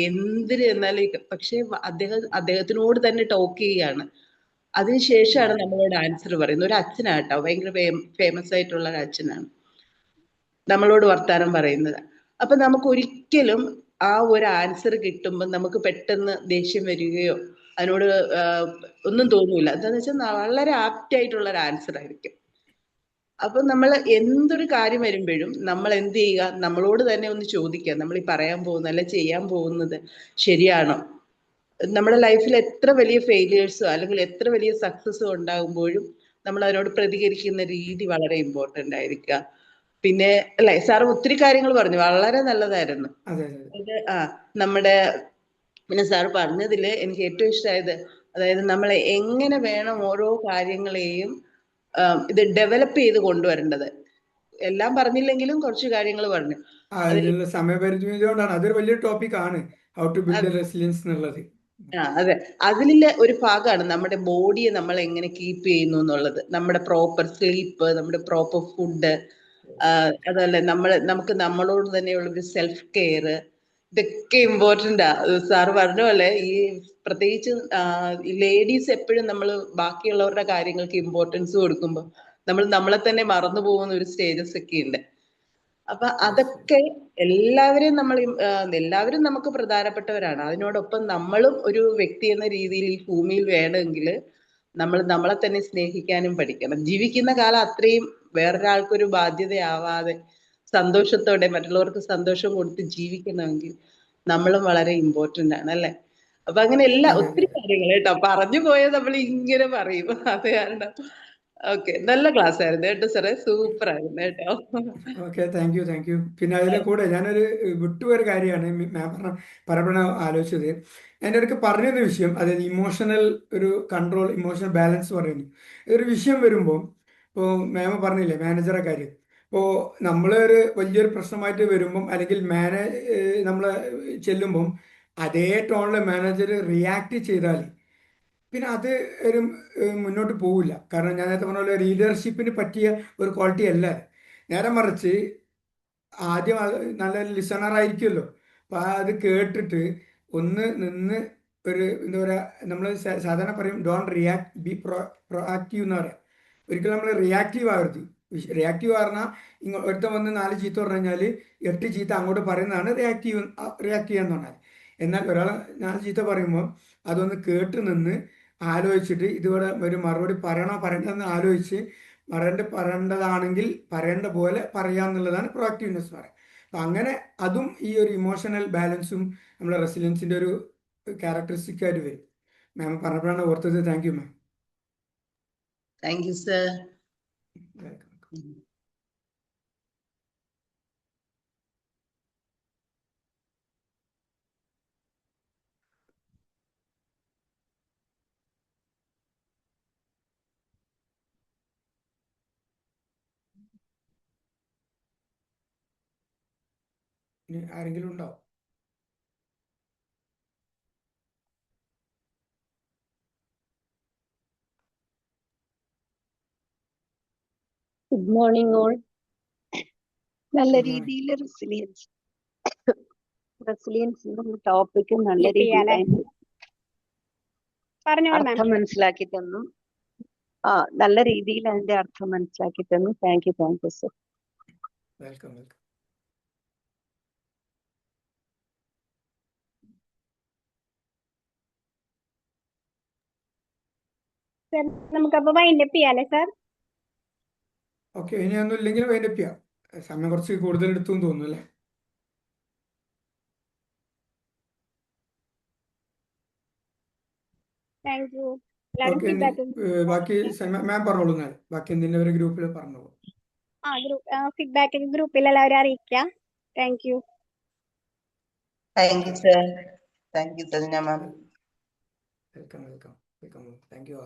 എന്തിന് എന്നാലും, പക്ഷെ അദ്ദേഹത്തിനോട് തന്നെ ടോക്ക് ചെയ്യാണ്. അതിനുശേഷമാണ് നമ്മളോട് ആൻസർ പറയുന്നത്. ഒരു അച്ഛനാട്ടോ, ഭയങ്കര ഫേമസ് ആയിട്ടുള്ള ഒരു അച്ഛനാണ് നമ്മളോട് വർത്താനം പറയുന്നത്. അപ്പൊ നമുക്ക് ഒരിക്കലും ആ ഒരു ആൻസർ കിട്ടുമ്പോൾ നമുക്ക് പെട്ടെന്ന് ദേഷ്യം വരികയോ അതിനോട് ഒന്നും തോന്നൂല. എന്താന്ന് വെച്ചാൽ വളരെ ആപ്റ്റ് ആയിട്ടുള്ള ഒരു ആൻസർ ആയിരിക്കും. അപ്പൊ നമ്മൾ എന്തൊരു കാര്യം വരുമ്പോഴും നമ്മൾ എന്ത് ചെയ്യുക, നമ്മളോട് തന്നെ ഒന്ന് ചോദിക്കുക, നമ്മൾ ഈ പറയാൻ പോകുന്നത് അല്ലെ ചെയ്യാൻ പോകുന്നത് ശരിയാണോ. നമ്മുടെ ലൈഫിൽ എത്ര വലിയ ഫെയിലിയേഴ്സോ അല്ലെങ്കിൽ എത്ര വലിയ സക്സസ്സോ ഉണ്ടാകുമ്പോഴും നമ്മൾ അതിനോട് പ്രതികരിക്കുന്ന രീതി വളരെ ഇമ്പോർട്ടന്റ് ആയിരിക്കുക. പിന്നെ അല്ലെ, സാർ ഒത്തിരി കാര്യങ്ങൾ പറഞ്ഞു, വളരെ നല്ലതായിരുന്നു.
അതെ
ഇത് നമ്മുടെ പിന്നെ സാർ പറഞ്ഞതില് എനിക്ക് ഏറ്റവും ഇഷ്ടമായത്, അതായത് നമ്മൾ എങ്ങനെ വേണം ഓരോ കാര്യങ്ങളെയും ഇത് ഡെവലപ്പ് ചെയ്ത് കൊണ്ടുവരേണ്ടത്. എല്ലാം പറഞ്ഞില്ലെങ്കിലും കുറച്ച് കാര്യങ്ങൾ പറഞ്ഞു. അത്
അതിനുള്ള സമയപരിധി കൊണ്ടാണ് അതൊരു വലിയൊരു ടോപ്പിക് ആണ്, ഹൗ ടു ബിൽഡ് റെസിലിയൻസ് എന്നുള്ളത്.
അതെ, അതിലെ ഒരു ഭാഗമാണ് നമ്മുടെ ബോഡിയെ നമ്മൾ എങ്ങനെ കീപ്പ് ചെയ്യുന്നു എന്നുള്ളത്. നമ്മുടെ പ്രോപ്പർ സ്ലീപ്പ്, നമ്മുടെ പ്രോപ്പർ ഫുഡ്, അതല്ല നമുക്ക് നമ്മളോട് തന്നെയുള്ള ഒരു സെൽഫ് കെയർ, ഇതൊക്കെ ഇമ്പോർട്ടൻ്റാ. സാറ് പറഞ്ഞ പോലെ ഈ പ്രത്യേകിച്ച് ഈ ലേഡീസ് എപ്പോഴും നമ്മൾ ബാക്കിയുള്ളവരുടെ കാര്യങ്ങൾക്ക് ഇമ്പോർട്ടൻസ് കൊടുക്കുമ്പോൾ നമ്മൾ നമ്മളെ തന്നെ മറന്നു പോകുന്ന ഒരു സ്റ്റേജസ് ഒക്കെ ഉണ്ട്. അപ്പൊ അതൊക്കെ എല്ലാവരും എല്ലാവരും നമുക്ക് പ്രധാനപ്പെട്ടവരാണ്. അതിനോടൊപ്പം നമ്മളും ഒരു വ്യക്തി എന്ന രീതിയിൽ ഈ ഭൂമിയിൽ വേണമെങ്കിൽ നമ്മൾ നമ്മളെ തന്നെ സ്നേഹിക്കാനും പഠിക്കണം. ജീവിക്കുന്ന കാലം അത്രയും വേറൊരാൾക്കൊരു ബാധ്യതയാവാതെ സന്തോഷത്തോടെ മറ്റുള്ളവർക്ക് സന്തോഷം കൊടുത്ത് ജീവിക്കണമെങ്കിൽ നമ്മളും വളരെ ഇമ്പോർട്ടന്റ് ആണ് അല്ലെ. അപ്പൊ അങ്ങനെ ഒത്തിരി കാര്യങ്ങൾ കേട്ടോ പറഞ്ഞു പോയാൽ നമ്മൾ ഇങ്ങനെ പറയും. അത് കാരണം ഓക്കെ, നല്ല ക്ലാസ് ആയിരുന്നു കേട്ടോ സാറേ, സൂപ്പർ ആയിരുന്നു കേട്ടോ.
Okay thank U. പിന്നെ അതിലെ കൂടെ ഞാനൊരു വിട്ടുപോയൊരു കാര്യമാണ് മാം പറഞ്ഞ ആലോചിച്ചത്. എൻ്റെ ഇടയ്ക്ക് പറഞ്ഞൊരു വിഷയം, അതായത് ഇമോഷണൽ ഒരു കൺട്രോൾ, ഇമോഷണൽ ബാലൻസ് പറയുന്നു. ഒരു വിഷയം വരുമ്പോൾ ഇപ്പോൾ മാം പറഞ്ഞില്ലേ മാനേജറെ കാര്യം. ഇപ്പോൾ നമ്മളൊരു വലിയൊരു പ്രശ്നമായിട്ട് വരുമ്പം അല്ലെങ്കിൽ നമ്മൾ ചെല്ലുമ്പം അതേ ടോണിൽ മാനേജർ റിയാക്ട് ചെയ്താൽ പിന്നെ അത് ഒരു മുന്നോട്ട് പോവില്ല. കാരണം ഞാൻ നേരത്തെ പറഞ്ഞ പോലെ ലീഡർഷിപ്പിന് പറ്റിയ ഒരു ക്വാളിറ്റി അല്ല. നേരെ മറിച്ച് ആദ്യം നല്ല ലിസണർ ആയിരിക്കുമല്ലോ. അപ്പം അത് കേട്ടിട്ട് ഒന്ന് നിന്ന് ഒരു എന്താ പറയുക, നമ്മൾ സാധാരണ പറയും ഡോൺ റിയാക്ട്, ബി പ്രൊആക്റ്റീവ് എന്ന് പറയാം. ഒരിക്കലും നമ്മൾ റിയാക്റ്റീവ് ആവരുത്. റിയാക്റ്റീവ് പറഞ്ഞാൽ ഒരുത്തം വന്ന് 4 ചീത്ത പറഞ്ഞു കഴിഞ്ഞാൽ 8 ചീത്ത അങ്ങോട്ട് പറയുന്നതാണ് റിയാക്ട് ചെയ്യാന്ന് പറഞ്ഞാൽ. എന്നാൽ ഒരാൾ 4 ചീത്ത പറയുമ്പോൾ അതൊന്ന് കേട്ട് നിന്ന് ആലോചിച്ചിട്ട് ഇതിവിടെ ഒരു മറുപടി പറയണ്ടെന്ന് ആലോചിച്ച് പറയേണ്ടതാണെങ്കിൽ പറയേണ്ട പോലെ പറയാന്നുള്ളതാണ് പ്രൊആക്റ്റീവ്നെസ് പറയാം. അപ്പം അങ്ങനെ അതും ഈ ഒരു ഇമോഷണൽ ബാലൻസും നമ്മുടെ റെസിലിയൻസിൻ്റെ ഒരു ക്യാരക്ടറിസ്റ്റിക് ആയിട്ട് വരും. മാം പറഞ്ഞപ്പോഴാണ് ഓർത്തത്. Thank you ma'am.
Thank you sir.
Welcome. ഇനി ആരെങ്കിലും ഉണ്ടോ?
Good morning all. നല്ല
Good morning.
രീതിയിൽ റെസിലിയൻസ് ടോപ്പിക് നല്ല
Click
രീതിയിൽ
ചെയ്യാല്ലേ?
അതിന്റെ
പറഞ്ഞോളൂ മാം.
അർത്ഥം മനസ്സിലാക്കി തന്നു. നല്ല രീതിയിൽ അതിന്റെ അർത്ഥം മനസ്സിലാക്കി തന്നു. Thank you sir.
Welcome welcome.
Sir നമുക്കപ്പോ വൈൻഡപ്പ് ചെയ്യാല്ലേ സർ?
ഓക്കെ, ഇനിയൊന്നും ഇല്ലെങ്കിൽ വൈൻഡപ്പ് ചെയ്യാം. സമയം കുറച്ച് കൂടുതൽ എടുത്തു എന്ന് തോന്നുന്നു അല്ലേ?
Thank you. എല്ലാവരും
ഓക്കെ,
ഫീഡ്ബാക്ക്
ബാക്കി മാം പറഞ്ഞോളൂ. എന്നാൽ ബാക്കി എന്തിൻ്റെ ഒരു ഗ്രൂപ്പിൽ പറഞ്ഞോളൂ.
ഫീഡ്ബാക്ക് ഗ്രൂപ്പിൽ എല്ലാവരും അറിയിക്കാം. Thank you.
Thank you sir. Thank you Sajana ma'am.
Welcome welcome welcome. Thank you.